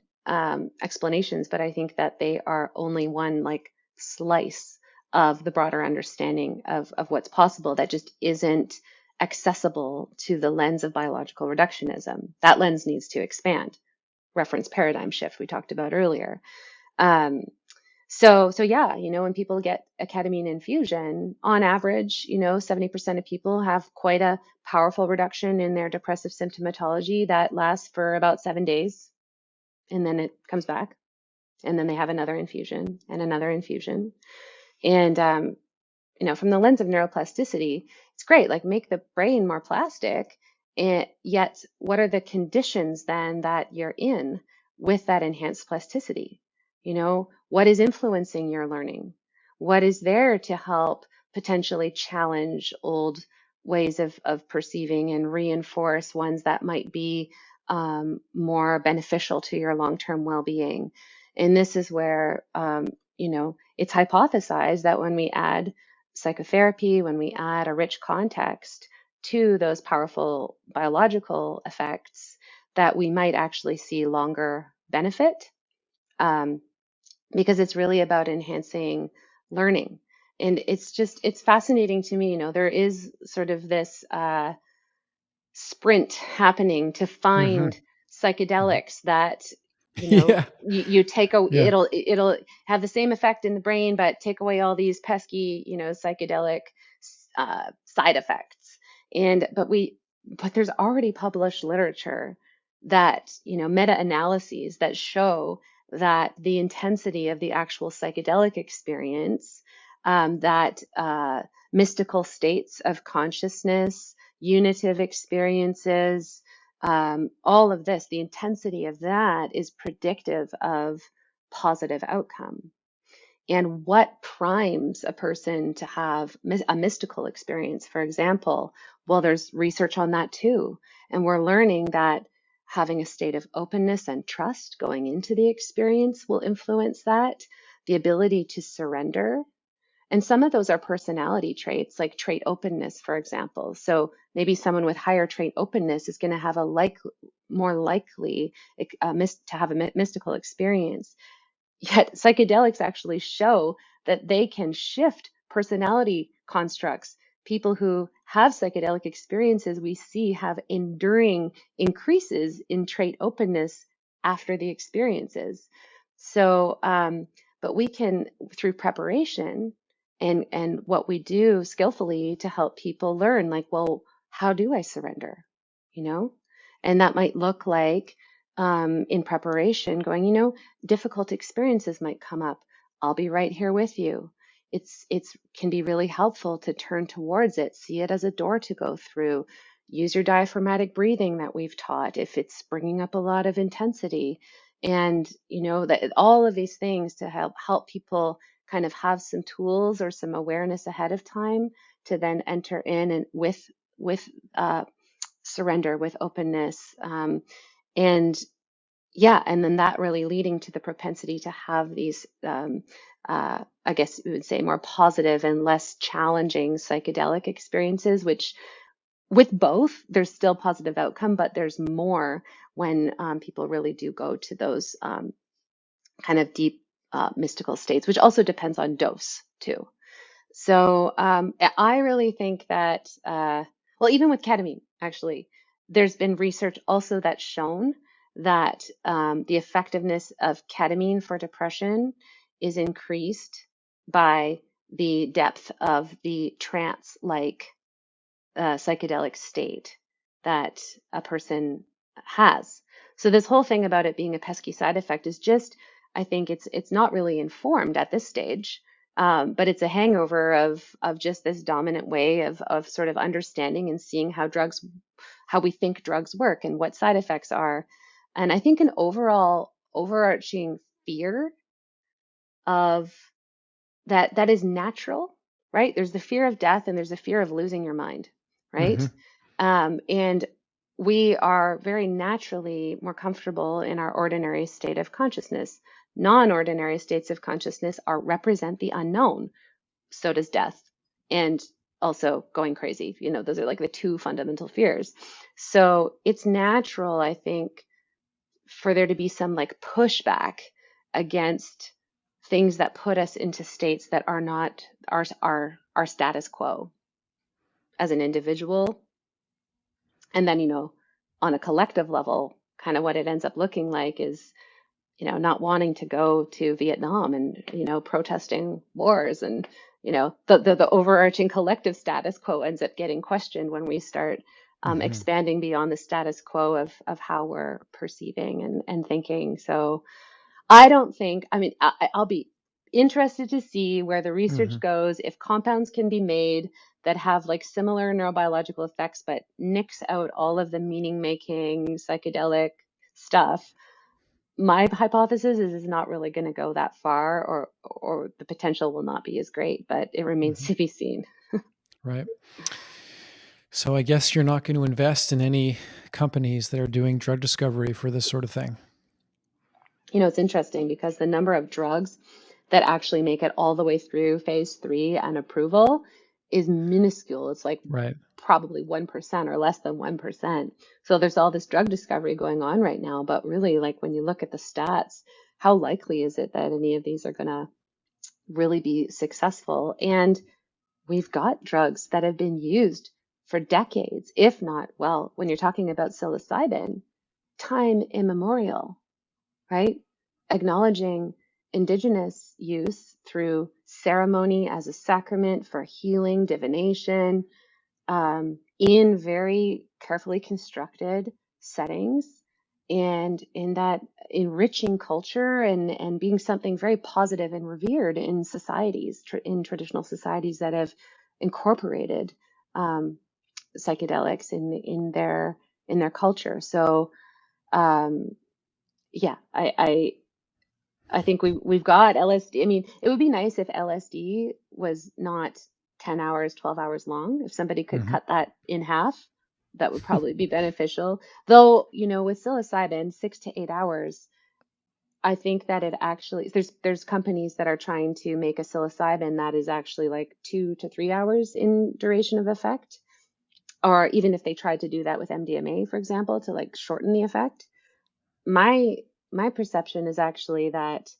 explanations, but I think that they are only one like slice of the broader understanding of what's possible that just isn't accessible to the lens of biological reductionism. That lens needs to expand. reference paradigm shift we talked about earlier. So yeah, when people get a ketamine infusion, on average, 70% of people have quite a powerful reduction in their depressive symptomatology that lasts for about 7 days, and then it comes back, and then they have another infusion and another infusion. And from the lens of neuroplasticity, it's great, like make the brain more plastic. And yet, what are the conditions then that you're in with that enhanced plasticity? What is influencing your learning? What is there to help potentially challenge old ways of perceiving and reinforce ones that might be more beneficial to your long-term well-being? And this is where, it's hypothesized that when we add psychotherapy, when we add a rich context to those powerful biological effects, that we might actually see longer benefit, because it's really about enhancing learning. And it's fascinating to me. There is sort of this sprint happening to Mm-hmm. find psychedelics that Yeah. you take a Yeah. it'll have the same effect in the brain, but take away all these pesky psychedelic side effects. But there's already published literature that meta-analyses that show that the intensity of the actual psychedelic experience, that mystical states of consciousness, unitive experiences, all of this, the intensity of that is predictive of positive outcome. And what primes a person to have a mystical experience, for example? Well, there's research on that too. And we're learning that having a state of openness and trust going into the experience will influence that, the ability to surrender. And some of those are personality traits, like trait openness, for example. So maybe someone with higher trait openness is going to have more likely to have a mystical experience. Yet psychedelics actually show that they can shift personality constructs. People who have psychedelic experiences, we see, have enduring increases in trait openness after the experiences. So, but we can, through preparation and what we do skillfully to help people learn, like, well, how do I surrender? You know, and that might look like in preparation, going, difficult experiences might come up. I'll be right here with you. It's can be really helpful to turn towards it, see it as a door to go through. Use your diaphragmatic breathing that we've taught if it's bringing up a lot of intensity, and that all of these things to help people kind of have some tools or some awareness ahead of time to then enter in and with surrender, with openness, and yeah, and then that really leading to the propensity to have these, I guess we would say, more positive and less challenging psychedelic experiences, which with both, there's still positive outcome, but there's more when people really do go to those kind of deep mystical states, which also depends on dose too. So I really think that, well, even with ketamine, actually, there's been research also that's shown that the effectiveness of ketamine for depression is increased by the depth of the trance-like psychedelic state that a person has. So this whole thing about it being a pesky side effect is just, I think it's not really informed at this stage, but it's a hangover of just this dominant way of sort of understanding and seeing how we think drugs work and what side effects are. And I think an overall overarching fear of that is natural, right? There's the fear of death and there's the fear of losing your mind, right? Mm-hmm. And we are very naturally more comfortable in our ordinary state of consciousness. Non-ordinary states of consciousness represent the unknown. So does death, and also going crazy. Those are like the two fundamental fears. So it's natural, I think, for there to be some like pushback against things that put us into states that are not our status quo as an individual. And then, on a collective level, kind of what it ends up looking like is, not wanting to go to Vietnam and, protesting wars, and, the overarching collective status quo ends up getting questioned when we start expanding beyond the status quo of how we're perceiving and thinking. So I don't think, I'll be interested to see where the research goes, if compounds can be made that have like similar neurobiological effects, but nix out all of the meaning making psychedelic stuff. My hypothesis is it's not really going to go that far, or the potential will not be as great, but it remains to be seen. Right. So I guess you're not going to invest in any companies that are doing drug discovery for this sort of thing. It's interesting because the number of drugs that actually make it all the way through phase 3 and approval is minuscule. It's like Right. probably 1% or less than 1%. So there's all this drug discovery going on right now, but really, like, when you look at the stats, how likely is it that any of these are going to really be successful? And we've got drugs that have been used for decades, if not, well, when you're talking about psilocybin, time immemorial, right? Acknowledging indigenous use through ceremony as a sacrament for healing, divination, in very carefully constructed settings, and in that enriching culture, and being something very positive and revered in societies, in traditional societies that have incorporated psychedelics in their culture. So yeah, I think we've got LSD. I mean, it would be nice if LSD was not 10 hours, 12 hours long. If somebody could cut that in half, that would probably be beneficial. Though, with psilocybin, 6 to 8 hours, I think that it actually, there's companies that are trying to make a psilocybin that is actually like 2 to 3 hours in duration of effect. Or even if they tried to do that with MDMA, for example, to like shorten the effect. My perception is actually that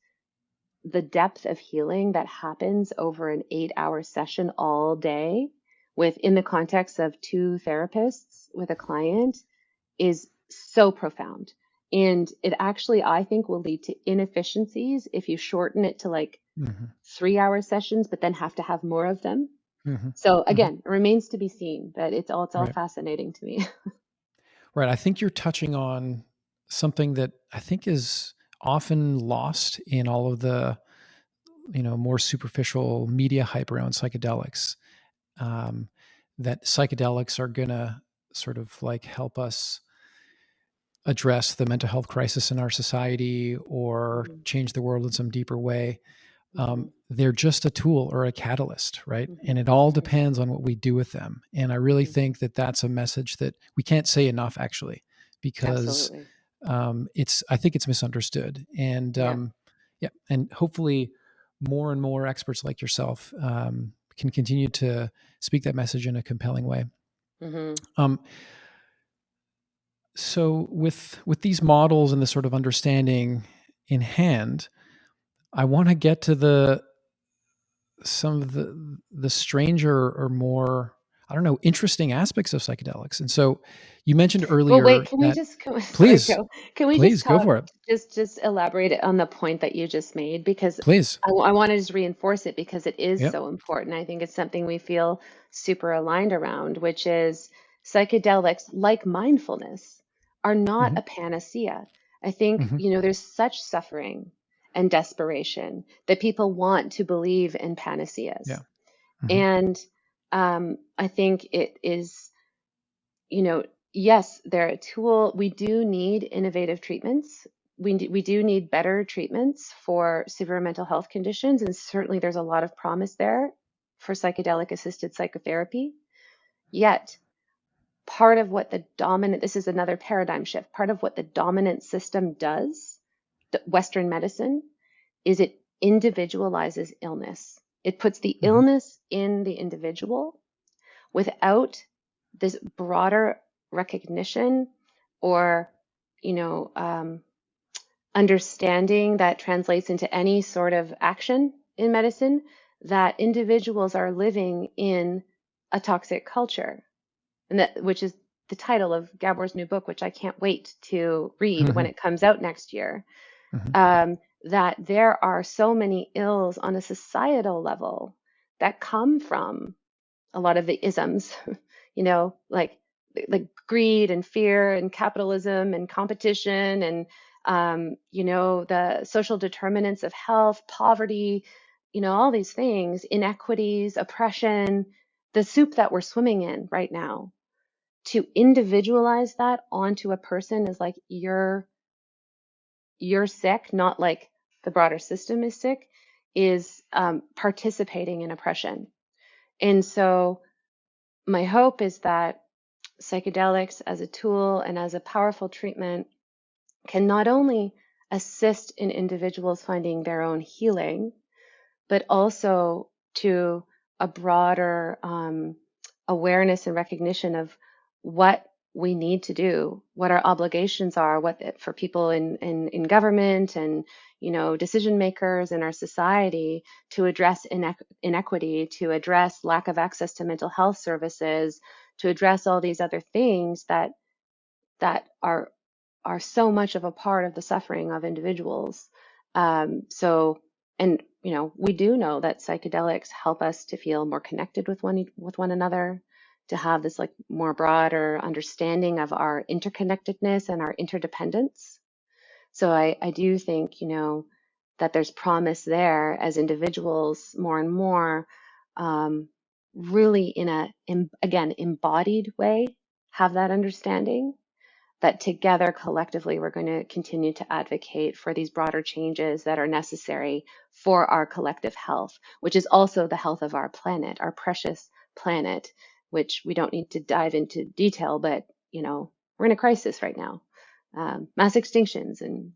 the depth of healing that happens over an 8-hour session all day, in the context of 2 therapists with a client, is so profound. And it actually, I think, will lead to inefficiencies if you shorten it to like 3-hour sessions, but then have to have more of them. So again, it remains to be seen, but it's all Right. fascinating to me. Right. I think you're touching on something that I think is often lost in all of the, more superficial media hype around psychedelics. That psychedelics are going to sort of like help us address the mental health crisis in our society or change the world in some deeper way. They're just a tool or a catalyst, right? And it all depends on what we do with them. And I really think that that's a message that we can't say enough, actually, because I think it's misunderstood. And yeah, and hopefully more and more experts like yourself can continue to speak that message in a compelling way. So with these models and this sort of understanding in hand, I want to get to some of the stranger or more, I don't know, interesting aspects of psychedelics. And so you mentioned earlier. Well, wait, can we that, just sorry, please, Joe? Can we please just go talk, for it. just elaborate on the point that you just made, because Please. I want to just reinforce it because it is Yep. so important. I think it's something we feel super aligned around, which is psychedelics, like mindfulness, are not a panacea. I think, there's such suffering and desperation that people want to believe in panaceas. Yeah. And I think it is, yes, they're a tool. We do need innovative treatments. We do need better treatments for severe mental health conditions. And certainly there's a lot of promise there for psychedelic-assisted psychotherapy. Yet, part of what this is another paradigm shift, part of what the dominant system does, the Western medicine, is it individualizes illness. It puts the illness in the individual without this broader recognition or, understanding that translates into any sort of action in medicine, that individuals are living in a toxic culture, and which is the title of Gabor's new book, which I can't wait to read when it comes out next year, that there are so many ills on a societal level that come from a lot of the isms, like greed and fear and capitalism and competition and the social determinants of health, poverty, all these things, inequities, oppression, the soup that we're swimming in right now. To individualize that onto a person is like you're sick, not like the broader system is sick, is participating in oppression. And so my hope is that psychedelics as a tool and as a powerful treatment can not only assist in individuals finding their own healing, but also to a broader awareness and recognition of what we need to do, what our obligations are, for people in government and decision makers in our society to address inequity, to address lack of access to mental health services, to address all these other things that are so much of a part of the suffering of individuals. And we do know that psychedelics help us to feel more connected with one another, to have this like more broader understanding of our interconnectedness and our interdependence. So I do think, that there's promise there as individuals more and more, really in again, embodied way, have that understanding that together collectively we're going to continue to advocate for these broader changes that are necessary for our collective health, which is also the health of our planet, our precious planet, which we don't need to dive into detail, but we're in a crisis right now. Mass extinctions and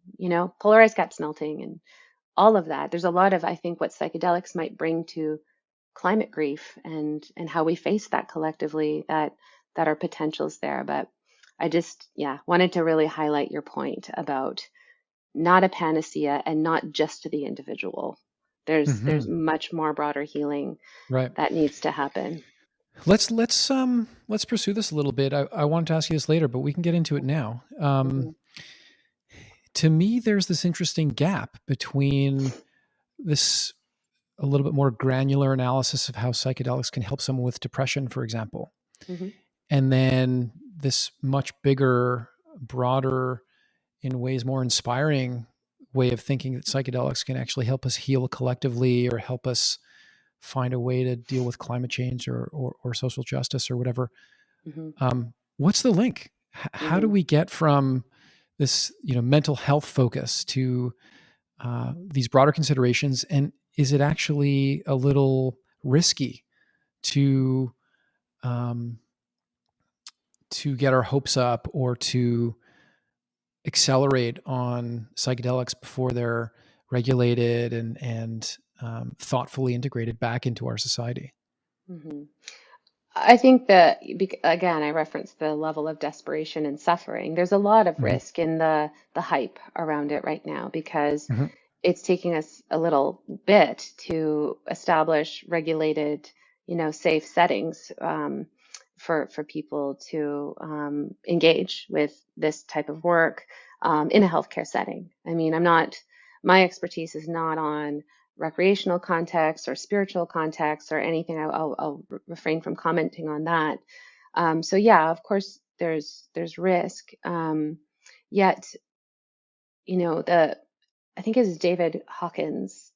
polar ice caps melting and all of that. There's a lot of, I think, what psychedelics might bring to climate grief and how we face that collectively, that are potentials there. But I just, wanted to really highlight your point about not a panacea and not just to the individual. There's much more broader healing that needs to happen. Let's pursue this a little bit. I wanted to ask you this later, but we can get into it now. To me, there's this interesting gap between this a little bit more granular analysis of how psychedelics can help someone with depression, for example, and then this much bigger, broader, in ways more inspiring way of thinking that psychedelics can actually help us heal collectively or help us find a way to deal with climate change or social justice or whatever. What's the link? How do we get from this, mental health focus to these broader considerations? And is it actually a little risky to get our hopes up or to accelerate on psychedelics before they're regulated and thoughtfully integrated back into our society? I think that, again, I referenced the level of desperation and suffering. There's a lot of risk in the hype around it right now because it's taking us a little bit to establish regulated, safe settings for people to engage with this type of work in a healthcare setting. I mean, my expertise is not on recreational context or spiritual context or anything. I'll refrain from commenting on that. So yeah, of course there's risk. Yet, I think it's David Hawkins.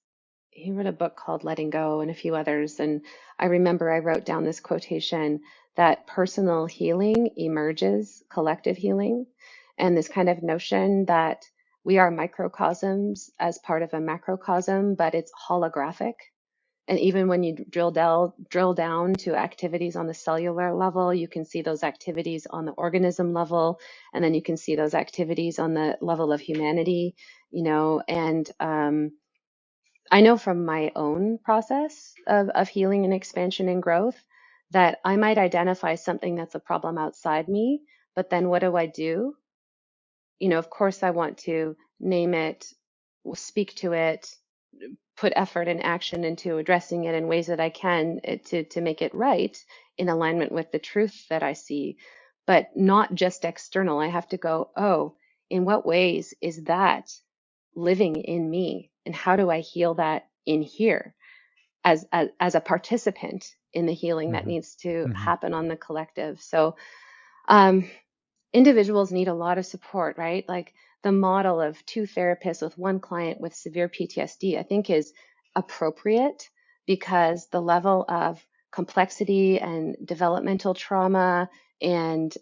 He wrote a book called Letting Go and a few others. And I remember I wrote down this quotation that personal healing emerges collective healing, and this kind of notion that we are microcosms as part of a macrocosm, but it's holographic. And even when you drill down to activities on the cellular level, you can see those activities on the organism level, and then you can see those activities on the level of humanity, and I know from my own process of healing and expansion and growth that I might identify something that's a problem outside me, but then what do? Of course, I want to name it, speak to it, put effort and action into addressing it in ways that I can to make it right in alignment with the truth that I see. but not just external. I have to go, oh, in what ways is that living in me? And how do I heal that in here as a participant in the healing that Mm-hmm. needs to Mm-hmm. happen on the collective? So, um, individuals need a lot of support, right? Like the model of two therapists with one client with severe PTSD, I think is appropriate because the level of complexity and developmental trauma and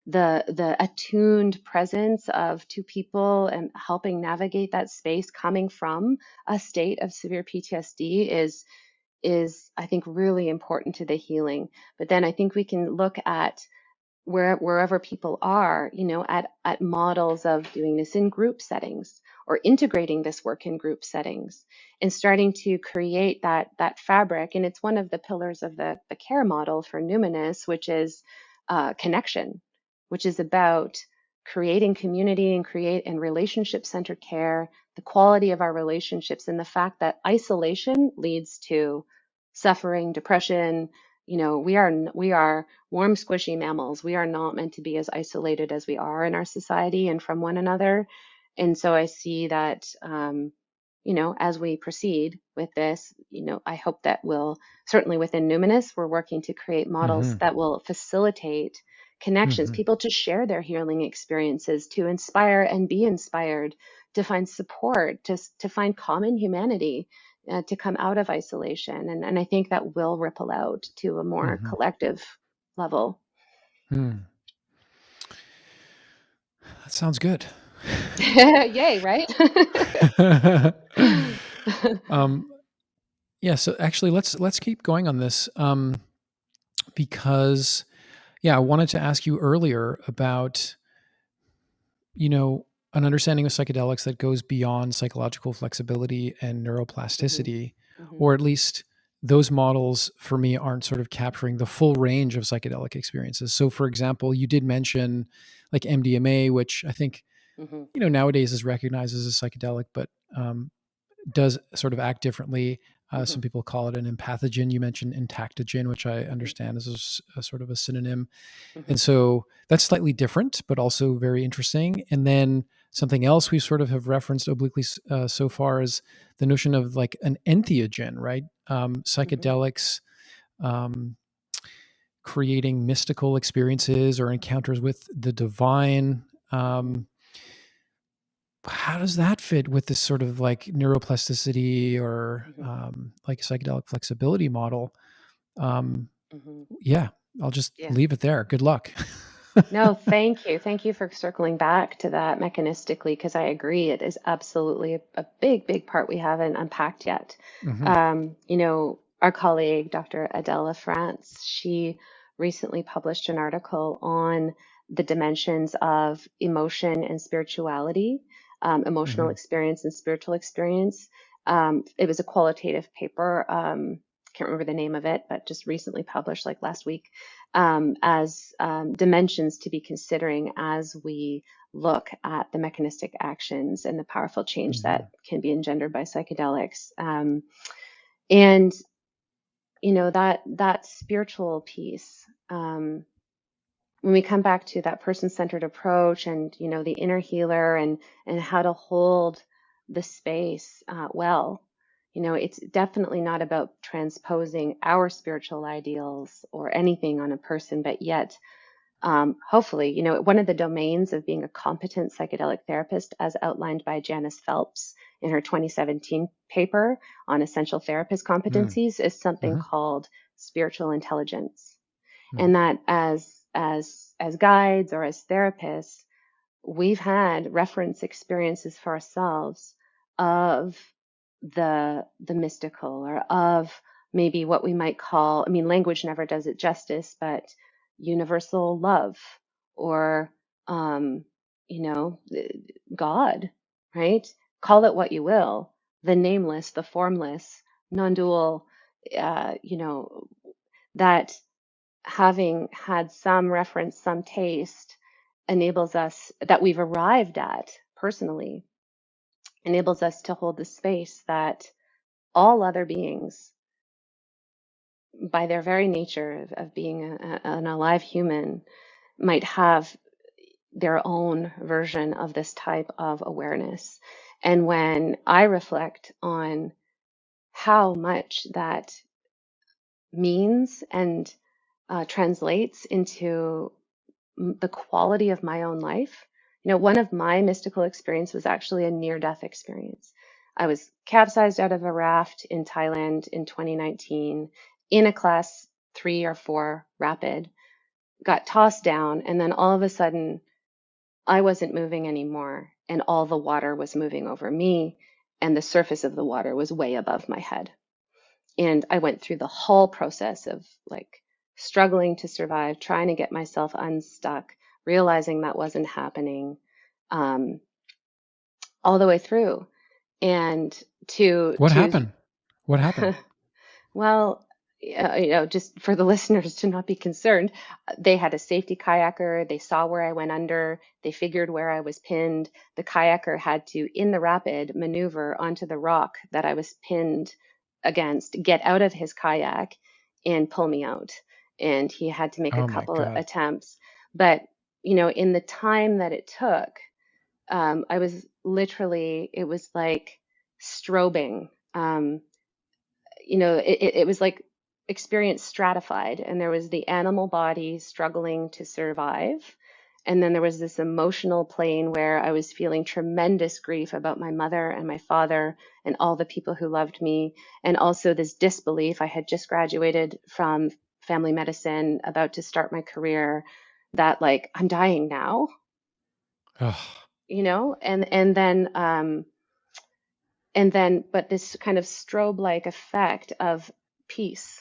the attuned presence of two people and helping navigate that space coming from a state of severe PTSD is I think really important to the healing. But then I think we can look at wherever people are, at models of doing this in group settings or integrating this work in group settings and starting to create that fabric. And it's one of the pillars of the care model for Numinus, which is connection, which is about creating community and relationship centered care, the quality of our relationships, and the fact that isolation leads to suffering, depression. We are warm, squishy mammals. We are not meant to be as isolated as we are in our society and from one another. And so I see that, as we proceed with this, I hope that we'll certainly within Numinous, we're working to create models Mm-hmm. that will facilitate connections, Mm-hmm. people to share their healing experiences, to inspire and be inspired, to find support, to find common humanity, to come out of isolation. And I think that will ripple out to a more Mm-hmm. collective level. Mm. That sounds good. Yay, right? um, yeah. So actually, let's keep going on this because I wanted to ask you earlier about an understanding of psychedelics that goes beyond psychological flexibility and Mhm, neuroplasticity, mhm, or at least those models for me aren't sort of capturing the full range of psychedelic experiences. So, for example, you did mention like MDMA, which I think mhm, nowadays is recognized as a psychedelic, but does sort of act differently. mhm, Some people call it an empathogen. You mentioned entactogen, which I mhm, understand is a sort of a synonym. mhm, And so that's slightly different, but also very interesting. And then something else we sort of have referenced obliquely so far is the notion of like an entheogen, right? mhm, Psychedelics um, creating mystical experiences or encounters with the divine. mhm, How does that fit with this sort of like neuroplasticity or mhm, like psychedelic flexibility model? Um, mhm. yeah, I'll just Yeah. leave it there. Good luck. No, thank you. Thank you for circling back to that mechanistically, because I agree it is absolutely a big, big part we haven't unpacked yet. Hmm. Our colleague, Dr. Adela France, she recently published an article on the dimensions of emotion and spirituality, emotional Hmm. experience and spiritual experience. It was a qualitative paper. Can't remember the name of it, but just recently published like last week as dimensions to be considering as we look at the mechanistic actions and the powerful change Hmm. that can be engendered by psychedelics. And that spiritual piece. When we come back to that person-centered approach and the inner healer and how to hold the space well, it's definitely not about transposing our spiritual ideals or anything on a person, but yet hopefully, one of the domains of being a competent psychedelic therapist, as outlined by Janice Phelps in her 2017 paper on essential therapist competencies, is something Hmm. called spiritual intelligence. Hmm. And that as guides or as therapists, we've had reference experiences for ourselves of the mystical or of maybe what we might call, I mean, language never does it justice, but universal love or um, you know, God, right? Call it what you will, the nameless, the formless, non-dual, that having had some reference, some taste enables us that we've arrived at personally, enables us to hold the space that all other beings, by their very nature of being an alive human, might have their own version of this type of awareness. And when I reflect on how much that means and translates into the quality of my own life. One of my mystical experiences was actually a near-death experience. I was capsized out of a raft in Thailand in 2019 in a class 3 or 4 rapid, got tossed down, and then all of a sudden I wasn't moving anymore, and all the water was moving over me, and the surface of the water was way above my head. And I went through the whole process of like struggling to survive, trying to get myself unstuck, realizing that wasn't happening, all the way through. And What happened? What happened? Well, just for the listeners to not be concerned, they had a safety kayaker. They saw where I went under. They figured where I was pinned. The kayaker had to, in the rapid, maneuver onto the rock that I was pinned against, get out of his kayak and pull me out. And he had to make a Oh my couple of God. attempts. But, in the time that it took, I was literally, it was like strobing. It was like experience stratified, and there was the animal body struggling to survive. And then there was this emotional plane where I was feeling tremendous grief about my mother and my father and all the people who loved me. And also this disbelief. I had just graduated from family medicine, about to start my career, that like, I'm dying now, Ugh. and then, but this kind of strobe-like effect of peace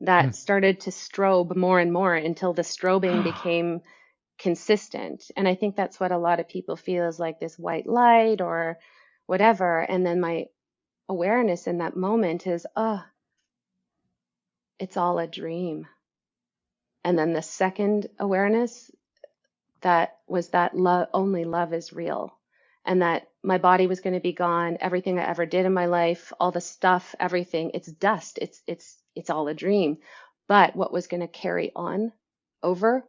that started to strobe more and more until the strobing became consistent. And I think that's what a lot of people feel, is like this white light or whatever. And then my awareness in that moment is, oh, it's all a dream. And then the second awareness, that was that only love is real, and that my body was going to be gone. Everything I ever did in my life, all the stuff, everything, it's dust. It's all a dream. But what was going to carry on over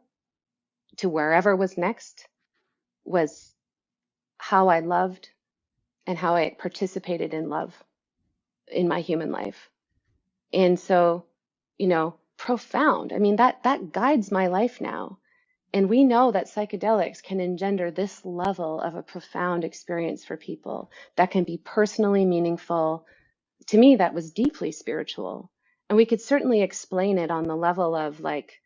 to wherever was next was how I loved and how I participated in love in my human life. And so, profound. I mean, that guides my life now. And we know that psychedelics can engender this level of a profound experience for people that can be personally meaningful. To me, that was deeply spiritual. And we could certainly explain it on the level of like,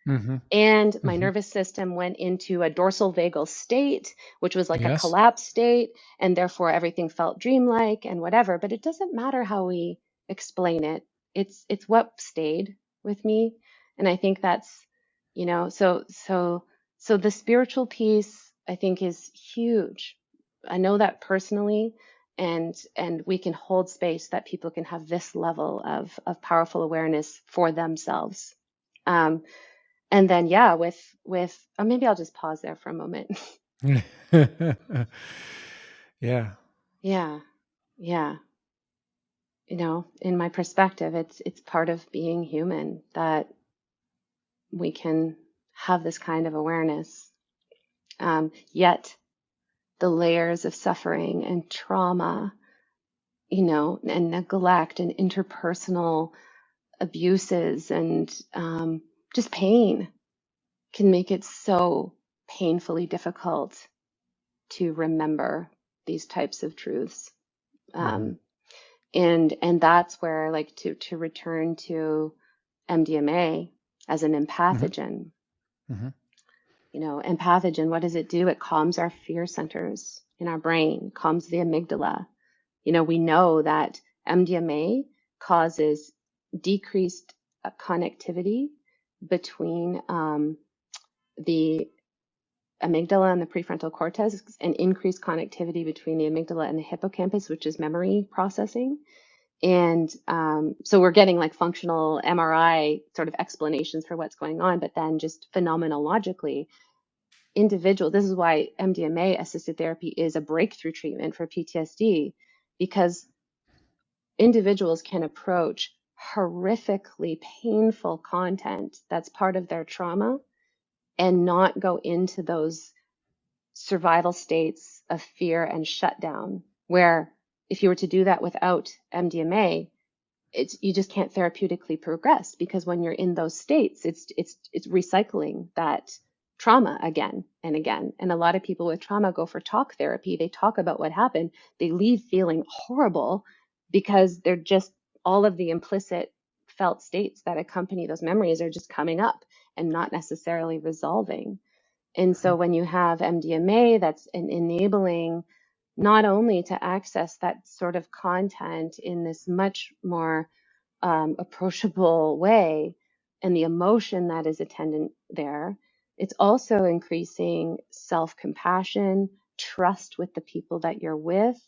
and my nervous system went into a dorsal vagal state, which was like a Yes. collapse state, and therefore everything felt dreamlike and whatever. But it doesn't matter how we explain it. It's what stayed with me. And I think that's, so the spiritual piece, I think, is huge. I know that personally, and we can hold space that people can have this level of powerful awareness for themselves. And then, yeah, with maybe I'll just pause there for a moment. Yeah. Yeah. In my perspective, it's part of being human that we can have this kind of awareness. Yet the layers of suffering and trauma, and neglect and interpersonal abuses and just pain can make it so painfully difficult to remember these types of truths. And that's where, like, to return to MDMA as an empathogen. Empathogen, what does it do? It calms our fear centers in our brain, calms the amygdala. We know that MDMA causes decreased connectivity between the amygdala and the prefrontal cortex, and increased connectivity between the amygdala and the hippocampus, which is memory processing. And so we're getting like functional MRI sort of explanations for what's going on, but then just phenomenologically, this is why MDMA-assisted therapy is a breakthrough treatment for PTSD, because individuals can approach horrifically painful content that's part of their trauma and not go into those survival states of fear and shutdown, where if you were to do that without MDMA, you just can't therapeutically progress, because when you're in those states, it's recycling that trauma again and again. And a lot of people with trauma go for talk therapy. They talk about what happened. They leave feeling horrible because they're just, all of the implicit felt states that accompany those memories are just coming up and not necessarily resolving. And so when you have MDMA, that's enabling not only to access that sort of content in this much more approachable way, and the emotion that is attendant there, it's also increasing self-compassion, trust with the people that you're with,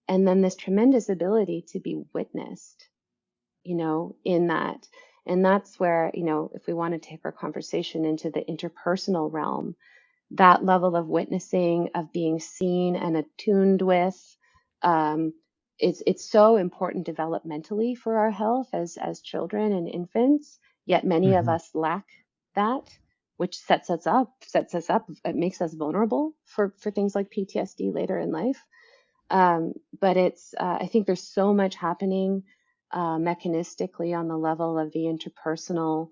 and then this tremendous ability to be witnessed, in that. And that's where, if we want to take our conversation into the interpersonal realm, that level of witnessing, of being seen and attuned with, it's so important developmentally for our health as children and infants. Yet many of Mm-hmm. us lack that, which sets us up. It makes us vulnerable for things like PTSD later in life. But I think there's so much happening mechanistically on the level of the interpersonal,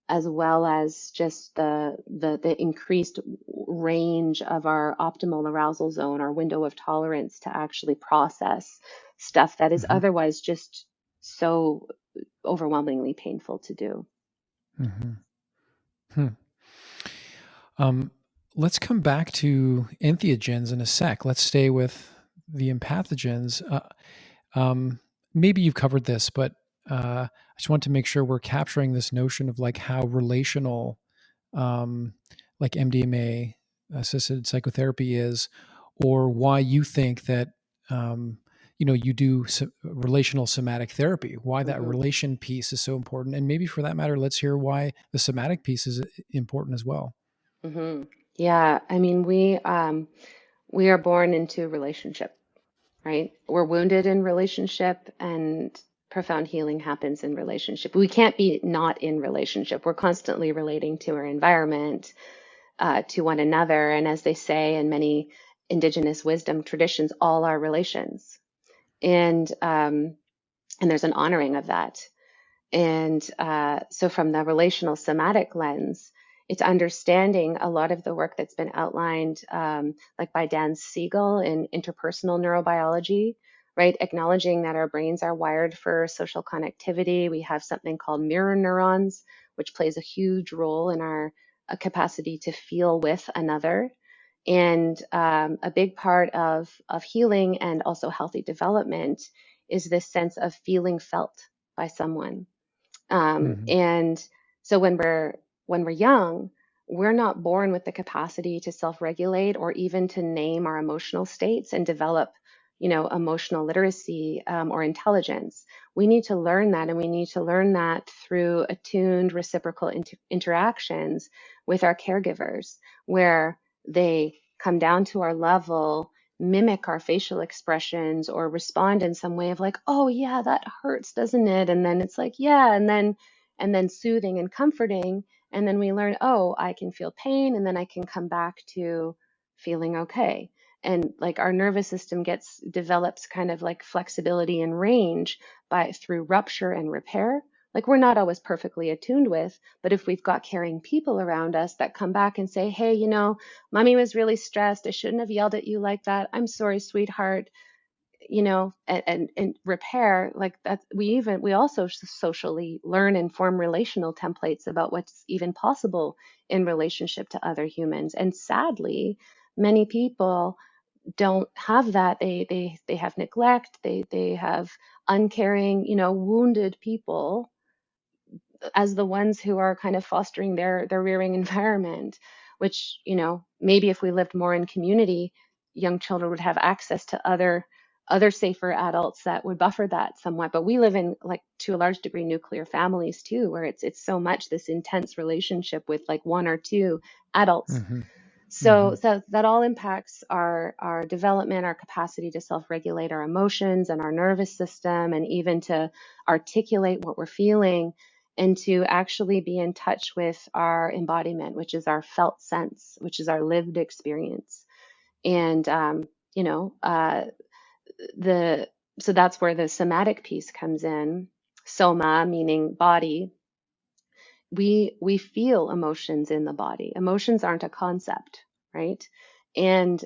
as well as just the increased range of our optimal arousal zone, our window of tolerance to actually process stuff that is Mm-hmm. otherwise just so overwhelmingly painful to do. Mm-hmm. Let's come back to entheogens in a sec. Let's stay with the empathogens. Maybe you've covered this, but I just want to make sure we're capturing this notion of like how relational, like MDMA assisted psychotherapy is, or why you think that, you do relational somatic therapy, why that Hmm. relation piece is so important. And maybe for that matter, let's hear why the somatic piece is important as well. Hmm. Yeah, I mean, we are born into relationship, right? We're wounded in relationship, and profound healing happens in relationship. We can't be not in relationship. We're constantly relating to our environment, to one another. And as they say in many indigenous wisdom traditions, all are relations. And there's an honoring of that. And so from the relational somatic lens, it's understanding a lot of the work that's been outlined, like by Dan Siegel in interpersonal neurobiology, right? Acknowledging that our brains are wired for social connectivity. We have something called mirror neurons, which plays a huge role in our capacity to feel with another. And a big part of healing and also healthy development is this sense of feeling felt by someone. Mm-hmm. And so when we're young, we're not born with the capacity to self-regulate or even to name our emotional states and develop, emotional literacy, or intelligence. We need to learn that, and we need to learn that through attuned reciprocal interactions with our caregivers, where they come down to our level, mimic our facial expressions, or respond in some way of like, oh yeah, that hurts, doesn't it? And then it's like, yeah, and then soothing and comforting. And then we learn, oh, I can feel pain, and then I can come back to feeling okay. And like our nervous system develops kind of like flexibility and range through rupture and repair. Like we're not always perfectly attuned with, but if we've got caring people around us that come back and say, hey, mommy was really stressed. I shouldn't have yelled at you like that. I'm sorry, sweetheart. And repair like that. We also socially learn and form relational templates about what's even possible in relationship to other humans. And sadly, many people don't have that. They have neglect. They have uncaring, wounded people as the ones who are kind of fostering their rearing environment, which, maybe if we lived more in community, young children would have access to other safer adults that would buffer that somewhat. But we live in, like, to a large degree, nuclear families too, where it's so much this intense relationship with like one or two adults. Mm-hmm. Mm-hmm. So that all impacts our development, our capacity to self-regulate our emotions and our nervous system, and even to articulate what we're feeling. and to actually be in touch with our embodiment, which is our felt sense, which is our lived experience. And, you know, the so that's where the somatic piece comes in. Soma meaning body. We feel emotions in the body. Emotions aren't a concept, right? And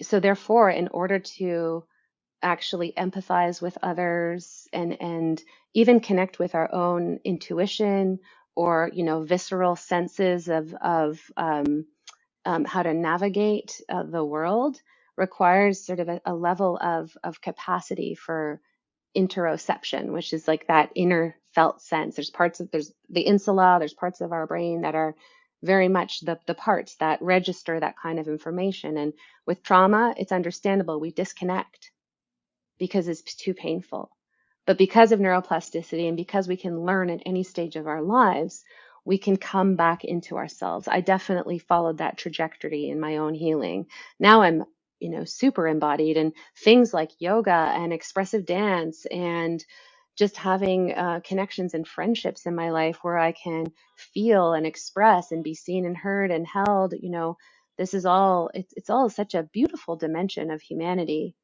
so therefore, in order to actually empathize with others and even connect with our own intuition or visceral senses of how to navigate the world requires sort of a level of capacity for interoception, which is like that inner felt sense. There's the insula, there's parts of our brain that are very much the parts that register that kind of information. And with trauma, it's understandable. We disconnect because it's too painful. But because of neuroplasticity and because we can learn at any stage of our lives, we can come back into ourselves. I definitely followed that trajectory in my own healing. Now I'm, super embodied, and things like yoga and expressive dance and just having connections and friendships in my life where I can feel and express and be seen and heard and held. This is all, it's all such a beautiful dimension of humanity,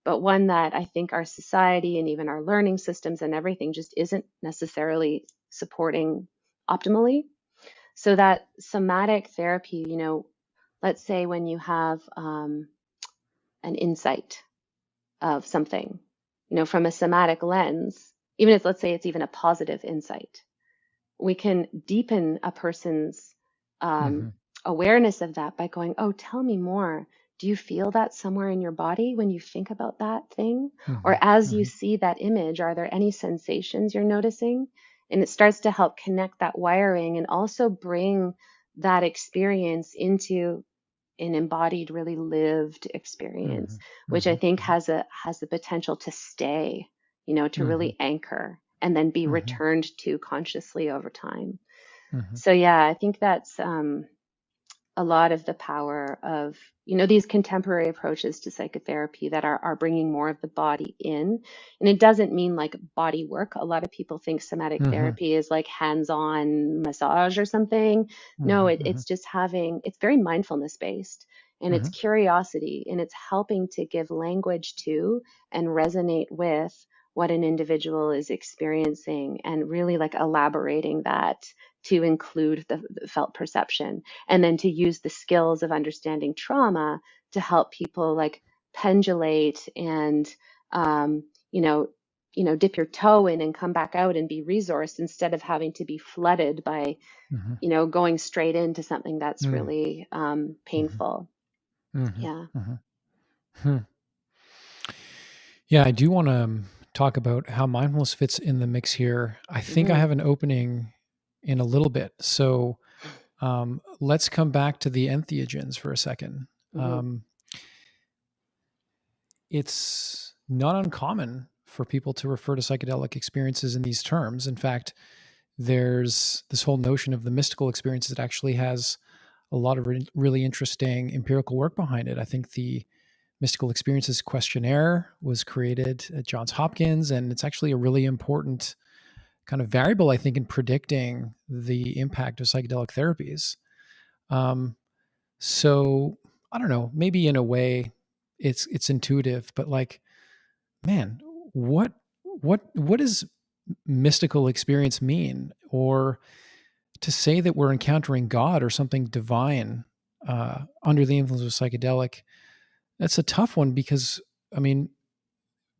but one that I think our society and even our learning systems and everything just isn't necessarily supporting optimally. So that somatic therapy, let's say when you have an insight of something, from a somatic lens, even if let's say it's even a positive insight, we can deepen a person's Mm-hmm. awareness of that by going, oh, tell me more. Do you feel that somewhere in your body when you think about that thing? Or as you Mm-hmm. see that image, are there any sensations you're noticing? And it starts to help connect that wiring and also bring that experience into an embodied, really lived experience, which I think has the potential to stay, to Mm-hmm. really anchor and then be Mm-hmm. returned to consciously over time. Mm-hmm. So yeah, I think that's a lot of the power of these contemporary approaches to psychotherapy that are bringing more of the body in. And it doesn't mean like body work. A lot of people think somatic Mm-hmm. therapy is like hands-on massage or something. No, Mm-hmm. it's just it's very mindfulness based, and it's Mm-hmm. curiosity, and it's helping to give language to and resonate with what an individual is experiencing, and really like elaborating that to include the felt perception, and then to use the skills of understanding trauma to help people like pendulate and um, you know dip your toe in and come back out and be resourced instead of having to be flooded by Mm-hmm. going straight into something that's Mm-hmm. really painful. Mm-hmm. Yeah. Mm-hmm. Hmm. Yeah, I do want to talk about how mindfulness fits in the mix here. I think I Hmm. have an opening in a little bit. So let's come back to the entheogens for a second. Hmm. Um, it's not uncommon for people to refer to psychedelic experiences in these terms. In fact, there's this whole notion of the mystical experience that actually has a lot of really interesting empirical work behind it. I think the Mystical Experiences Questionnaire was created at Johns Hopkins, and it's actually a really important kind of variable, I think, in predicting the impact of psychedelic therapies. Um, so I don't know, maybe in a way it's intuitive, but like, man, what what does mystical experience mean? Or to say that we're encountering God or something divine under the influence of psychedelic, that's a tough one because, I mean,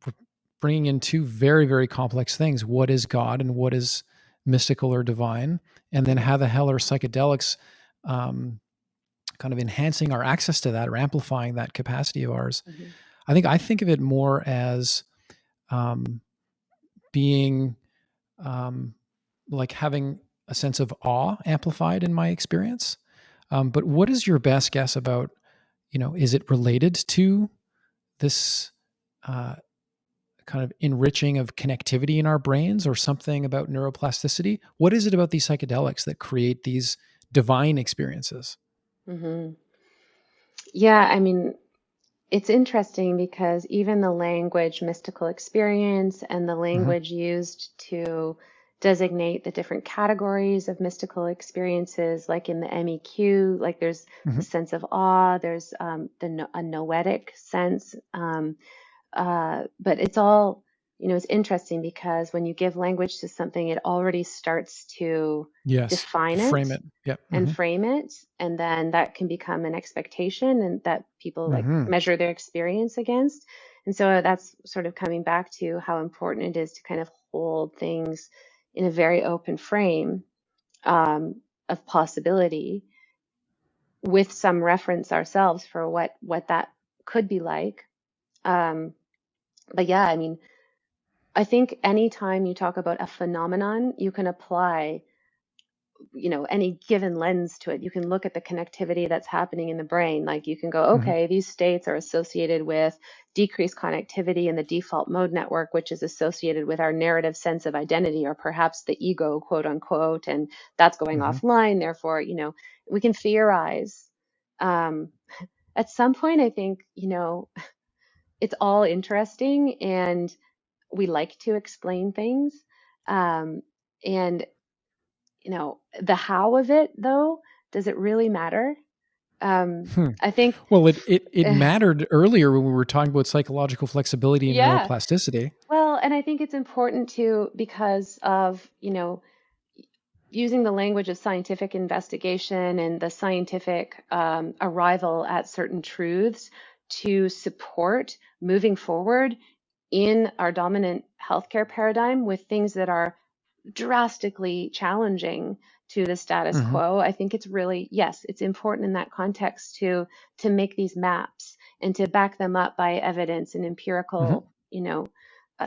we're bringing in two very, very complex things. What is God and what is mystical or divine? And then Hmm. how the hell are psychedelics kind of enhancing our access to that or amplifying that capacity of ours? Hmm. I think of it more as um, being um, like having a sense of awe amplified in my experience. But what is your best guess about, is it related to this uh, kind of enriching of connectivity in our brains or something about neuroplasticity? What is it about these psychedelics that create these divine experiences? Hmm. Yeah, I mean, it's interesting because even the language mystical experience and the Mm-hmm. language used to designate the different categories of mystical experiences, like in the MEQ, like there's the sense of awe, there's a noetic sense, but it's all, it's interesting because when you give language to something, it already starts to Yes. define Frame it it. Yep. and frame it, and then that can become an expectation and that people like measure their experience against. And so that's sort of coming back to how important it is to kind of hold things in a very open frame of possibility, with some reference ourselves for what that could be like. But yeah, I mean, I think anytime you talk about a phenomenon, you can apply, any given lens to it. You can look at the connectivity that's happening in the brain. Like you can go, okay, these states are associated with decreased connectivity in the default mode network, which is associated with our narrative sense of identity, or perhaps the ego, quote unquote, and that's going offline. Therefore, we can theorize. At some point, I think, it's all interesting and we like to explain things. And the how of it, though, does it really matter? I think, Well, it mattered earlier when we were talking about psychological flexibility and yeah. neuroplasticity. Well, and I think it's important too because of, using the language of scientific investigation and the scientific arrival at certain truths to support moving forward in our dominant healthcare paradigm with things that are drastically challenging to the status quo. I think it's really, yes, it's important in that context to make these maps and to back them up by evidence and empirical,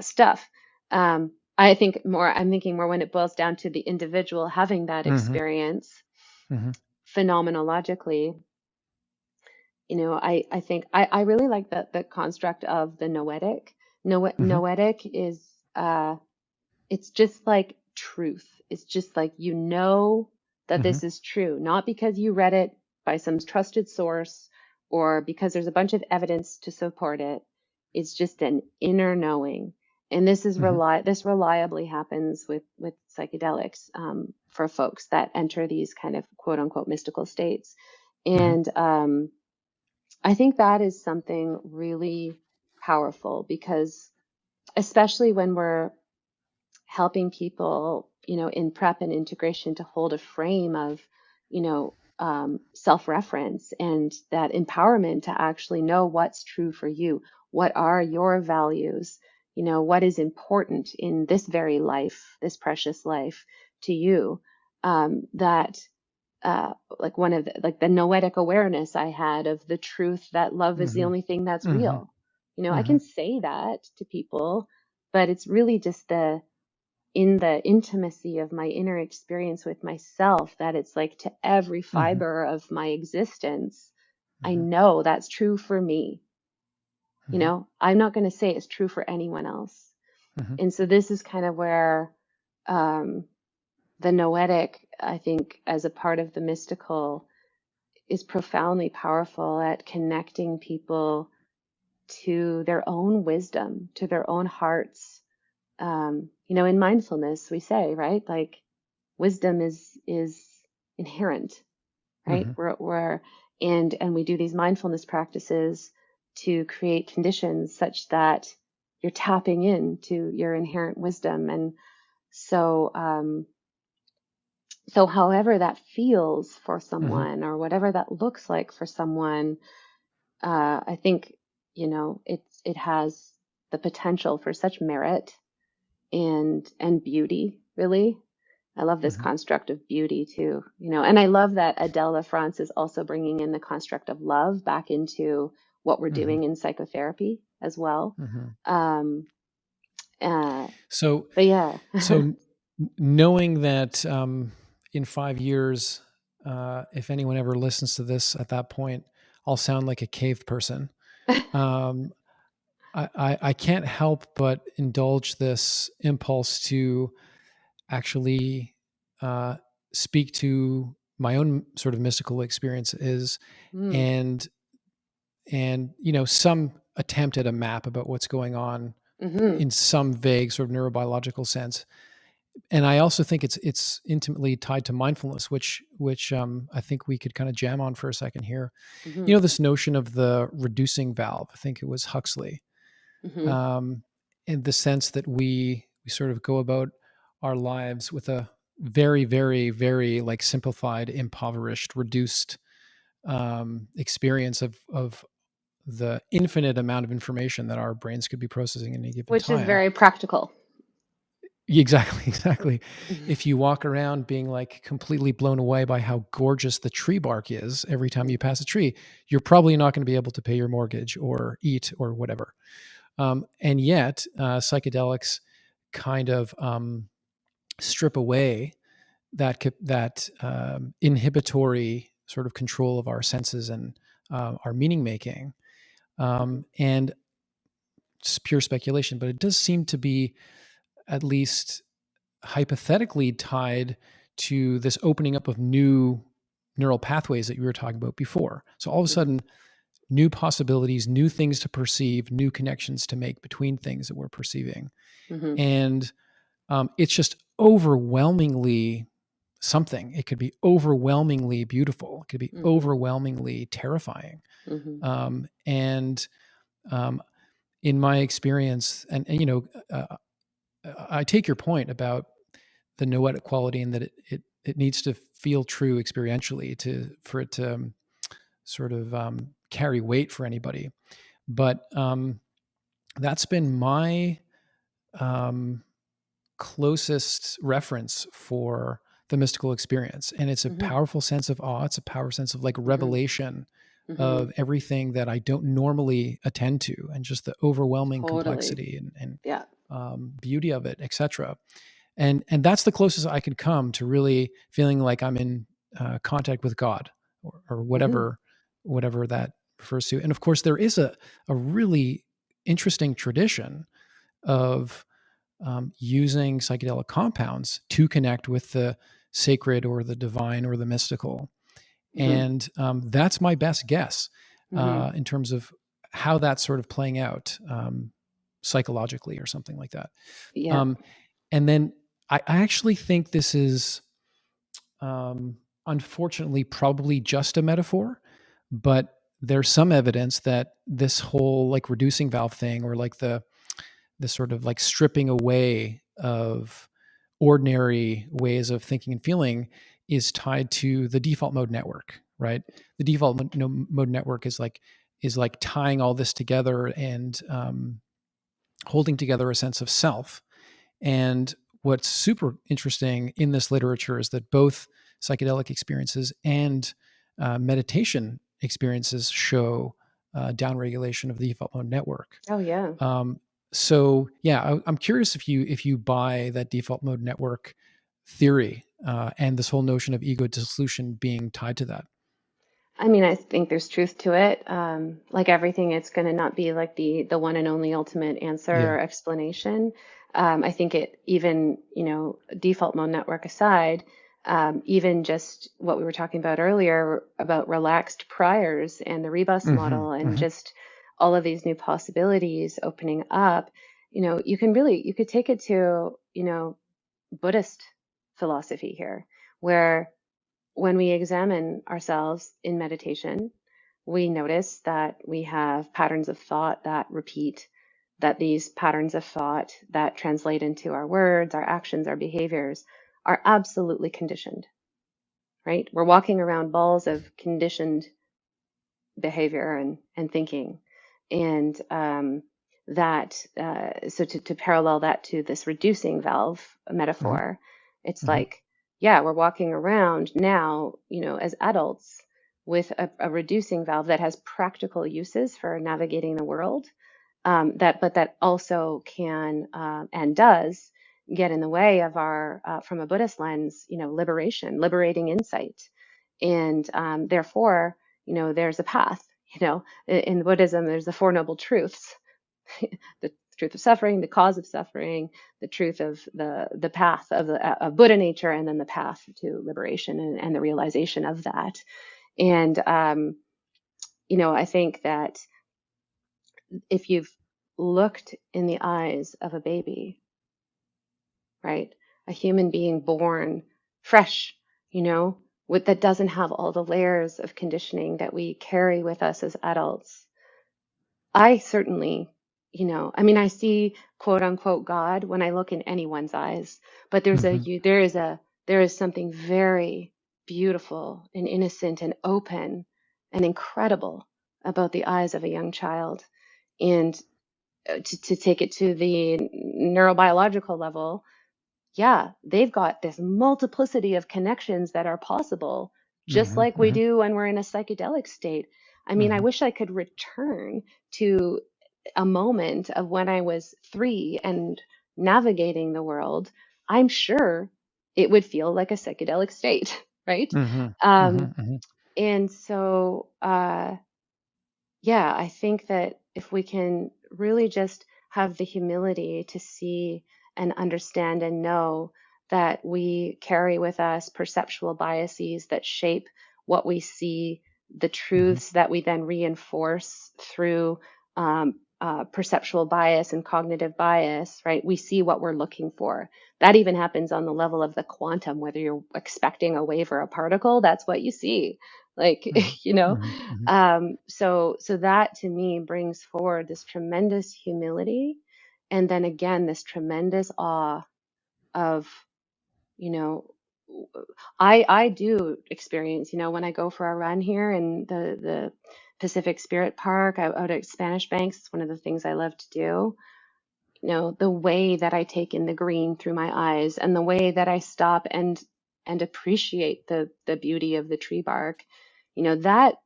stuff. I'm thinking more when it boils down to the individual having that experience phenomenologically. I think I really like the construct of the noetic. Noetic is it's just like truth. It's just like that this is true, not because you read it by some trusted source or because there's a bunch of evidence to support it. It's just an inner knowing. And this is this reliably happens with psychedelics for folks that enter these kind of quote unquote mystical states. And I think that is something really powerful because especially when we're helping people, in prep and integration to hold a frame of, self-reference and that empowerment to actually know what's true for you. What are your values? What is important in this very life, this precious life to you? Like one of the noetic awareness I had of the truth that love is the only thing that's real. I can say that to people, but it's really just in the intimacy of my inner experience with myself that it's like to every fiber of my existence, I know that's true for me. I'm not going to say it's true for anyone else. And so this is kind of where the noetic, I think, as a part of the mystical, is profoundly powerful at connecting people to their own wisdom, to their own hearts. In mindfulness, we say, right, like wisdom is inherent, right? And we do these mindfulness practices to create conditions such that you're tapping into your inherent wisdom. And so, however that feels for someone or whatever that looks like for someone, I think, it has the potential for such merit and beauty, really. I love this construct of beauty too, and I love that Adele LaFrance is also bringing in the construct of love back into what we're doing in psychotherapy as well. So, but yeah. So knowing that in 5 years, if anyone ever listens to this at that point, I'll sound like a cave person. I can't help but indulge this impulse to actually speak to my own sort of mystical experiences and some attempt at a map about what's going on in some vague sort of neurobiological sense. And I also think it's intimately tied to mindfulness, which I think we could kind of jam on for a second here. Mm-hmm. You know, this notion of the reducing valve. I think it was Huxley, Mm-hmm. um, in the sense that we sort of go about our lives with a very, very, very like simplified, impoverished, reduced experience of the infinite amount of information that our brains could be processing at any given Which is time. very practical. Exactly, exactly. Mm-hmm. If you walk around being like completely blown away by how gorgeous the tree bark is every time you pass a tree, you're probably not going to be able to pay your mortgage or eat or whatever. And yet, psychedelics kind of strip away that inhibitory sort of control of our senses and our meaning making. And it's pure speculation, but it does seem to be at least hypothetically tied to this opening up of new neural pathways that you were talking about before. So all of a Mm-hmm. sudden, new possibilities, new things to perceive, new connections to make between things that we're perceiving. Mm-hmm. And it's just overwhelmingly something. It could be overwhelmingly beautiful. It could be Mm-hmm. overwhelmingly terrifying. Mm-hmm. And um, in my experience, and you know, I take your point about the noetic quality and that it needs to feel true experientially for it to sort of carry weight for anybody. But that's been my um, closest reference for the mystical experience, and it's a Mm-hmm. powerful sense of awe. It's a powerful sense of like Mm-hmm. revelation Mm-hmm. of everything that I don't normally attend to, and just the overwhelming Totally. complexity and Yeah. beauty of it, etc. And that's the closest I could come to really feeling like I'm in contact with God, or Mm-hmm. whatever that refers to. And of course, there is a really interesting tradition of using psychedelic compounds to connect with the sacred or the divine or the mystical. Mm-hmm. And that's my best guess Mm-hmm. in terms of how that's sort of playing out psychologically or something like that. Yeah. Um, and then I actually think this is um, unfortunately probably just a metaphor, but there's some evidence that this whole like reducing valve thing, or like the sort of like stripping away of ordinary ways of thinking and feeling, is tied to the default mode network, right? The default mode network is like tying all this together and holding together a sense of self. And what's super interesting in this literature is that both psychedelic experiences and meditation experiences show downregulation of the default mode network. Oh, yeah. Um, so yeah, I'm curious if you buy that default mode network theory and this whole notion of ego dissolution being tied to that. I mean, I think there's truth to it. Like everything, it's going to not be like the one and only ultimate answer Yeah. or explanation. I think it even, default mode network aside, even just what we were talking about earlier about relaxed priors and the rebus Hmm. model and Hmm. just all of these new possibilities opening up, you could take it to, Buddhist philosophy here, where when we examine ourselves in meditation, we notice that we have patterns of thought that repeat, that these patterns of thought that translate into our words, our actions, our behaviors are absolutely conditioned, right? We're walking around balls of conditioned behavior and thinking. And so to parallel that to this reducing valve Hmm. metaphor, it's Hmm. like, yeah, we're walking around now, as adults with a reducing valve that has practical uses for navigating the world, but that also can and does get in the way of our, from a Buddhist lens, liberating insight. And therefore, there's a path. In Buddhism, there's the Four Noble Truths: the truth of suffering, the cause of suffering, the truth of the path of Buddha nature, and then the path to liberation and the realization of that. And I think that if you've looked in the eyes of a baby, right, a human being born fresh, with that doesn't have all the layers of conditioning that we carry with us as adults. I certainly, I see quote unquote God when I look in anyone's eyes, but there is something very beautiful and innocent and open and incredible about the eyes of a young child. And to take it to the neurobiological level, yeah, they've got this multiplicity of connections that are possible, just Mm-hmm. like we do when we're in a psychedelic state. I mean, I Mm-hmm. wish I could return to a moment of when I was 3 and navigating the world. I'm sure it would feel like a psychedelic state, right? Mm-hmm. Um, Mm-hmm. and so, yeah, I think that if we can really just have the humility to see and understand and know that we carry with us perceptual biases that shape what we see, the Mm-hmm. truths that we then reinforce through perceptual bias and cognitive bias, right? We see what we're looking for. That even happens on the level of the quantum, whether you're expecting a wave or a particle, that's what you see. Like, you know, Mm-hmm. Mm-hmm. so that to me brings forward this tremendous humility, and then again this tremendous awe of, you know, I do experience, when I go for a run here in the Pacific Spirit Park out at Spanish Banks. It's one of the things I love to do. The way that I take in the green through my eyes, and the way that I stop and appreciate the beauty of the tree bark, that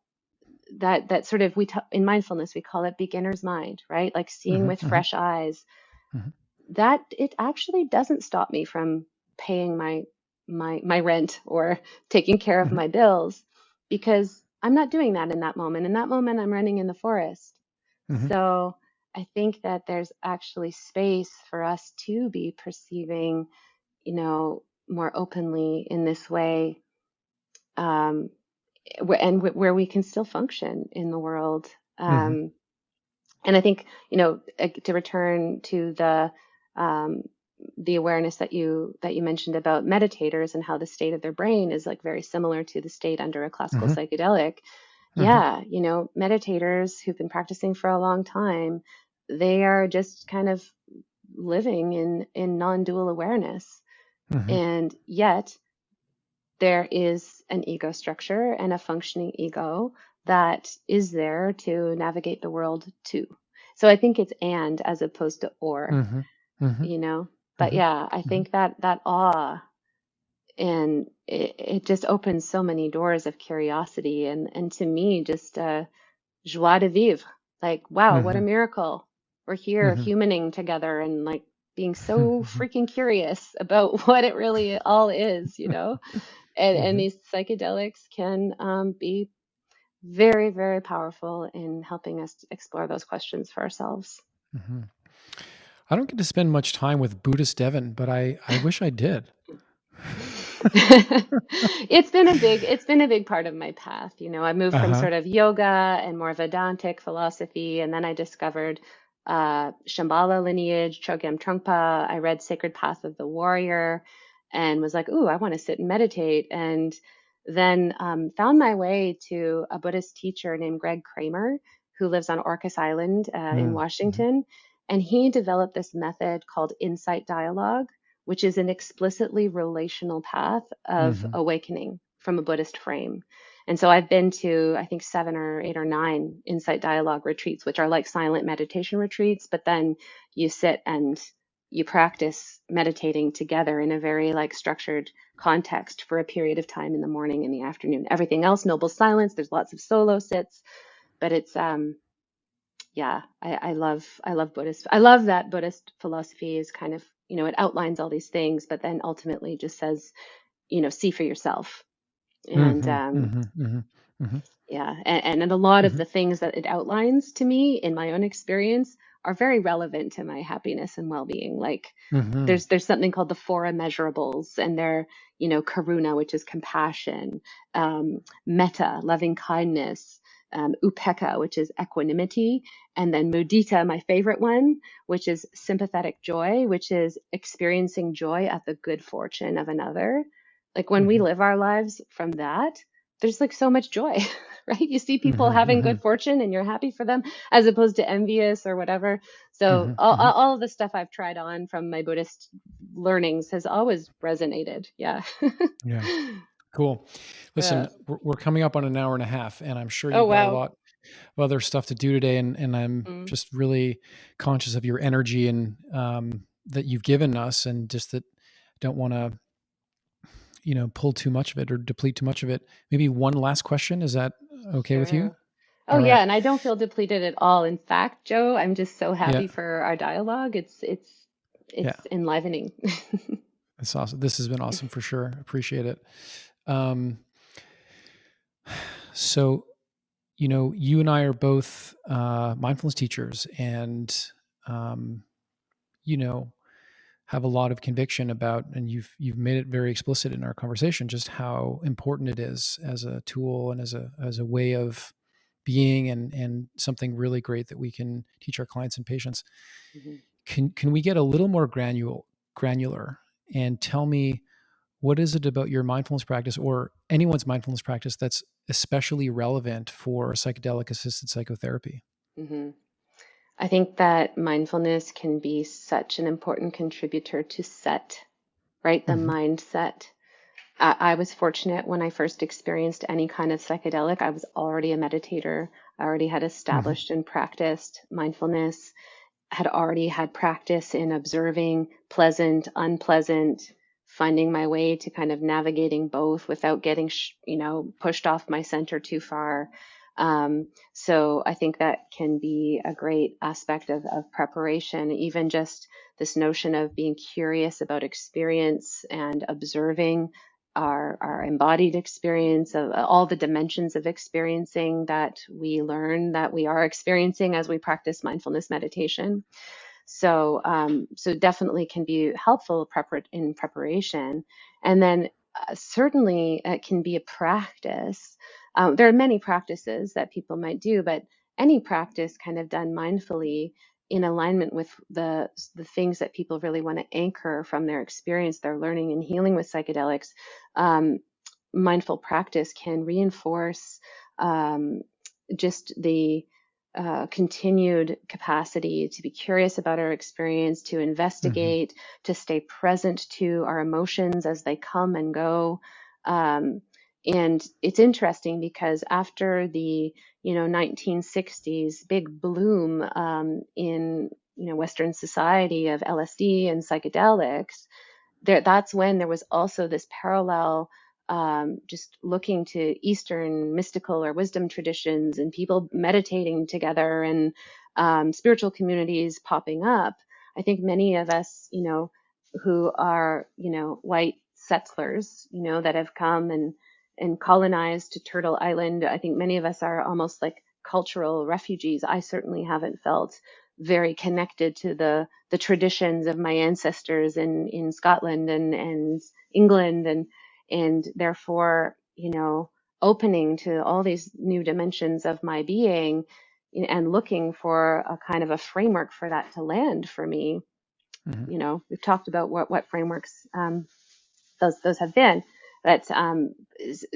sort of in mindfulness we call it beginner's mind, right? Like seeing with Mm-hmm. fresh eyes. Mm-hmm. That it actually doesn't stop me from paying my rent or taking care of Mm-hmm. my bills, because I'm not doing that in that moment. In that moment, I'm running in the forest. Mm-hmm. So I think that there's actually space for us to be perceiving, more openly in this way, um, where we can still function in the world. Mm-hmm. And I think, to return to the awareness that you mentioned about meditators and how the state of their brain is like very similar to the state under a classical Mm-hmm. psychedelic. Mm-hmm. Yeah, meditators who've been practicing for a long time, they are just kind of living in non-dual awareness. Mm-hmm. And yet there is an ego structure and a functioning ego that is there to navigate the world too. So I think it's and as opposed to or, Mm-hmm. Mm-hmm. you know. But Mm-hmm. yeah, I think that awe, and it just opens so many doors of curiosity, and to me just joie de vivre. Like, wow, what a Mm-hmm. miracle. We're here Mm-hmm. humaning together and like being so freaking curious about what it really all is. And Mm-hmm. these psychedelics can be very, very powerful in helping us explore those questions for ourselves. Mm-hmm. I don't get to spend much time with Buddhist Devon, but I wish I did. It's been a big part of my path. I moved from Uh-huh. sort of yoga and more Vedantic philosophy, and then I discovered Shambhala lineage, Chogyam Trungpa. I read Sacred Path of the Warrior and was like, ooh, I want to sit and meditate. And then found my way to a Buddhist teacher named Greg Kramer, who lives on Orcas Island in Mm-hmm. Washington. And he developed this method called insight dialogue, which is an explicitly relational path of Mm-hmm. awakening from a Buddhist frame. And so I've been to, I think, 7 or 8 or 9 insight dialogue retreats, which are like silent meditation retreats, but then you sit and you practice meditating together in a very like structured context for a period of time in the morning and the afternoon. Everything else, noble silence. There's lots of solo sits, but it's yeah, I love Buddhist. I love that Buddhist philosophy is kind of, it outlines all these things, but then ultimately just says, see for yourself. And Mm-hmm. Mm-hmm. Mm-hmm. Mm-hmm. yeah, and a lot of the things that it outlines to me in my own experience are very relevant to my happiness and well-being. Like Mm-hmm. there's something called the four immeasurables, and they're, karuna, which is compassion, metta, loving kindness, upekkha, which is equanimity, and then mudita, my favorite one, which is sympathetic joy, which is experiencing joy at the good fortune of another. Like when we live our lives from that, there's like so much joy, right? You see people having good fortune and you're happy for them, as opposed to envious or whatever. So all of the stuff I've tried on from my Buddhist learnings has always resonated. Yeah. Yeah. Cool. Yeah. Listen, we're coming up on an hour and a half, and I'm sure Oh, you've got a wow. lot of other stuff to do today. And I'm Mm. just really conscious of your energy and that you've given us, and just that don't want to, pull too much of it or deplete too much of it. Maybe one last question. Is that okay with you? Sure. Oh, All yeah. right. And I don't feel depleted at all. In fact, Joe, I'm just so Yeah. happy for our dialogue. Yeah. It's enlivening. That's awesome. This has been awesome for sure. Appreciate it. Um, so, you and I are both mindfulness teachers, and, um, have a lot of conviction about, and you've made it very explicit in our conversation, just how important it is as a tool and as a way of being, and something really great that we can teach our clients and patients. Mhm. Can we get a little more granular and tell me, what is it about your mindfulness practice, or anyone's mindfulness practice, that's especially relevant for psychedelic assisted psychotherapy? Mhm. I think that mindfulness can be such an important contributor to set, right? The Mm-hmm. mindset. I was fortunate when I first experienced any kind of psychedelic. I was already a meditator. I already had Mm-hmm. established and practiced mindfulness, had already had practice in observing pleasant, unpleasant, finding my way to kind of navigating both without getting, pushed off my center too far. So I think that can be a great aspect of preparation, even just this notion of being curious about experience and observing our embodied experience of all the dimensions of experiencing that we learn that we are experiencing as we practice mindfulness meditation. So definitely can be helpful in preparation. And then certainly it can be a practice. There are many practices that people might do, but any practice kind of done mindfully in alignment with the things that people really want to anchor from their experience, their learning and healing with psychedelics. Um, Mindful practice can reinforce just the continued capacity to be curious about our experience, to Mm-hmm. investigate, to stay present to our emotions as they come and go. Um, and it's interesting because after the 1960s big bloom in Western society of LSD and psychedelics, that's when there was also this parallel, just looking to Eastern mystical or wisdom traditions and people meditating together, and spiritual communities popping up. I think many of us, who are, white settlers, that have come and colonized to Turtle Island, I think many of us are almost like cultural refugees. I certainly haven't felt very connected to the traditions of my ancestors in Scotland and England, and therefore, opening to all these new dimensions of my being, and looking for a kind of a framework for that to land for me. Mm-hmm. We've talked about what frameworks those have been, but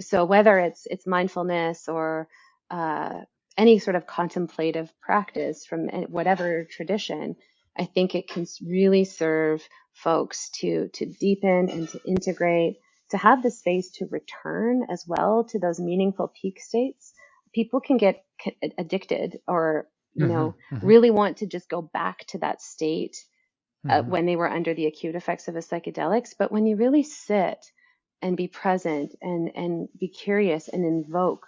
so whether it's mindfulness or uh, any sort of contemplative practice from whatever tradition, I think it can really serve folks to deepen and to integrate, to have the space to return as well to those meaningful peak states. People can get addicted, or Mm-hmm. Mm-hmm. really want to just go back to that state Mm-hmm. when they were under the acute effects of a psychedelics. But when you really sit and be present and be curious and invoke,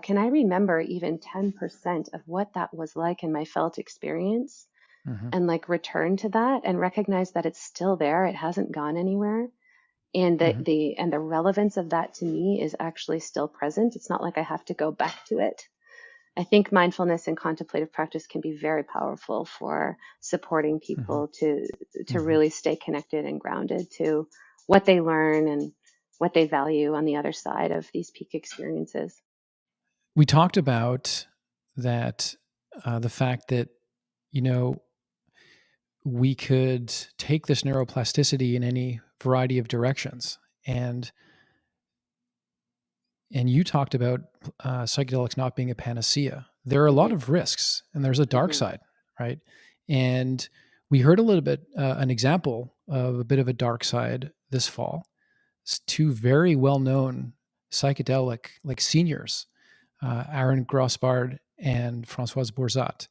can I remember even 10% of what that was like in my felt experience? Mm-hmm. And like return to that and recognize that it's still there. It hasn't gone anywhere. And Mm-hmm. the relevance of that to me is actually still present. It's not like I have to go back to it. I think mindfulness and contemplative practice can be very powerful for supporting Mm-hmm. people to Mm-hmm. really stay connected and grounded to what they learn and what they value on the other side of these peak experiences. We talked about that, the fact that, we could take this neuroplasticity in any variety of directions. And you talked about psychedelics not being a panacea. There are a lot of risks, and there's a dark side, right? And we heard a little bit, an example of a bit of a dark side this fall. It's two very well-known psychedelic, like seniors, Aaron Grossbard and Françoise Borzat,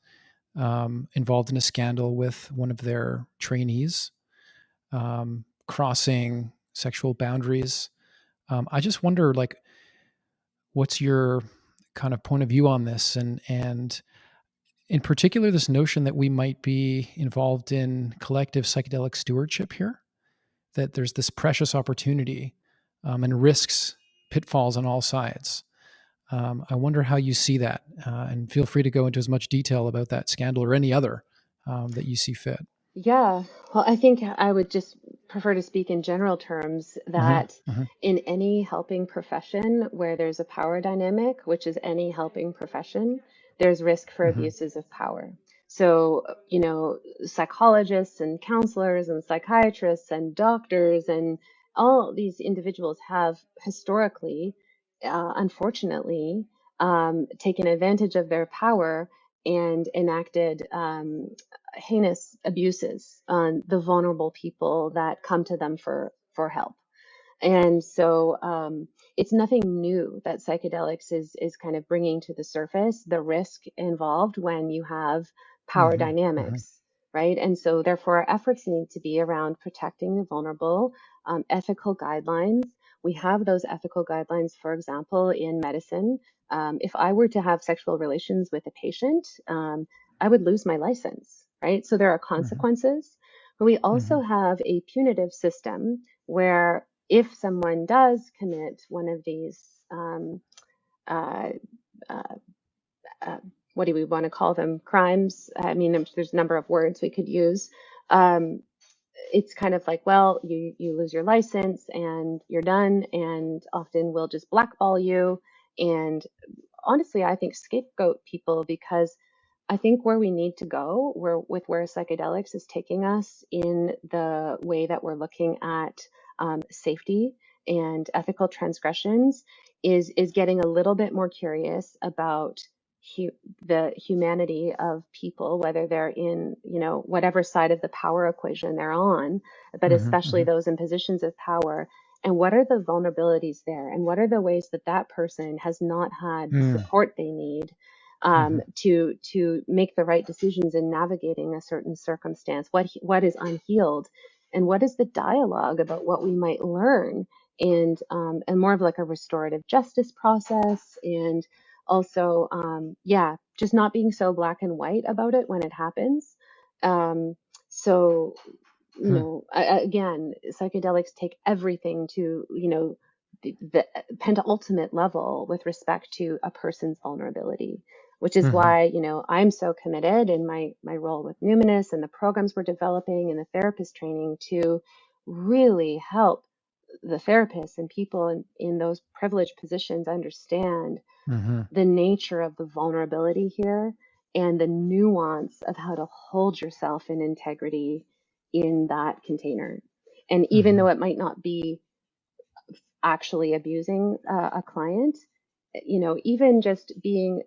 involved in a scandal with one of their trainees, crossing sexual boundaries. I just wonder, like, what's your kind of point of view on this, and in particular, this notion that we might be involved in collective psychedelic stewardship here, that there's this precious opportunity, and risks, pitfalls on all sides. I wonder how you see that, and feel free to go into as much detail about that scandal or any other that you see fit. Yeah, well, I think I would just prefer to speak in general terms that in any helping profession where there's a power dynamic, which is any helping profession, there's risk for abuses of power. So, psychologists and counselors and psychiatrists and doctors and all these individuals have historically, unfortunately, taken advantage of their power and enacted heinous abuses on the vulnerable people that come to them for help. And so it's nothing new that psychedelics is kind of bringing to the surface the risk involved when you have power dynamics, right? And so therefore our efforts need to be around protecting the vulnerable, ethical guidelines. We have those ethical guidelines, for example, in medicine. If I were to have sexual relations with a patient, I would lose my license, right? So there are consequences. But we also have a punitive system where if someone does commit one of these, what do we want to call them, crimes? I mean, there's a number of words we could use. It's kind of like, well, you lose your license and you're done, and often we'll just blackball you. And honestly, I think scapegoat people, because I think where we need to go, where psychedelics is taking us in the way that we're looking at safety and ethical transgressions, is getting a little bit more curious about the humanity of people, whether they're in, whatever side of the power equation they're on, but especially those in positions of power. And what are the vulnerabilities there? And what are the ways that that person has not had the support they need to make the right decisions in navigating a certain circumstance? What is unhealed, and what is the dialogue about what we might learn, and more of like a restorative justice process, and also just not being so black and white about it when it happens. So again, psychedelics take everything to the penultimate level with respect to a person's vulnerability, which is why I'm so committed in my role with Numinus and the programs we're developing and the therapist training to really help the therapists and people in those privileged positions understand the nature of the vulnerability here and the nuance of how to hold yourself in integrity in that container. And even though it might not be actually abusing a client, even just being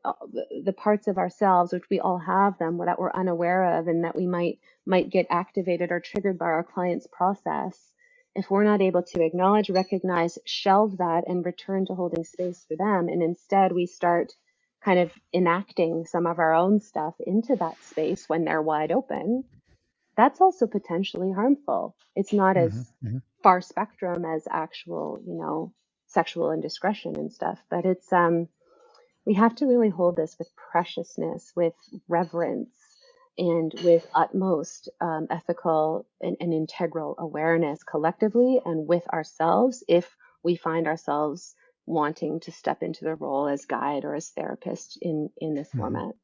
the parts of ourselves, which we all have them, that we're unaware of and that we might get activated or triggered by our client's process, if we're not able to acknowledge, recognize, shelve that, and return to holding space for them, and instead we start kind of enacting some of our own stuff into that space when they're wide open, that's also potentially harmful. It's not as far spectrum as actual, sexual indiscretion and stuff, but it's we have to really hold this with preciousness, with reverence, and with utmost ethical and integral awareness collectively and with ourselves, if we find ourselves wanting to step into the role as guide or as therapist in this format.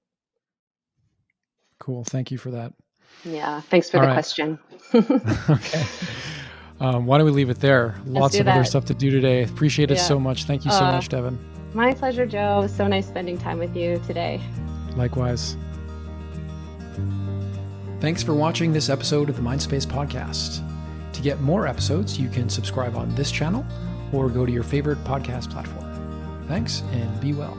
Cool. Thank you for that. Yeah. Thanks for the question. Okay. Why don't we leave it there? Lots of other stuff to do today. Appreciate it so much. Thank you so much, Devon. My pleasure, Joe. So nice spending time with you today. Likewise. Thanks for watching this episode of the Mindspace podcast. To get more episodes, you can subscribe on this channel or go to your favorite podcast platform. Thanks, and be well.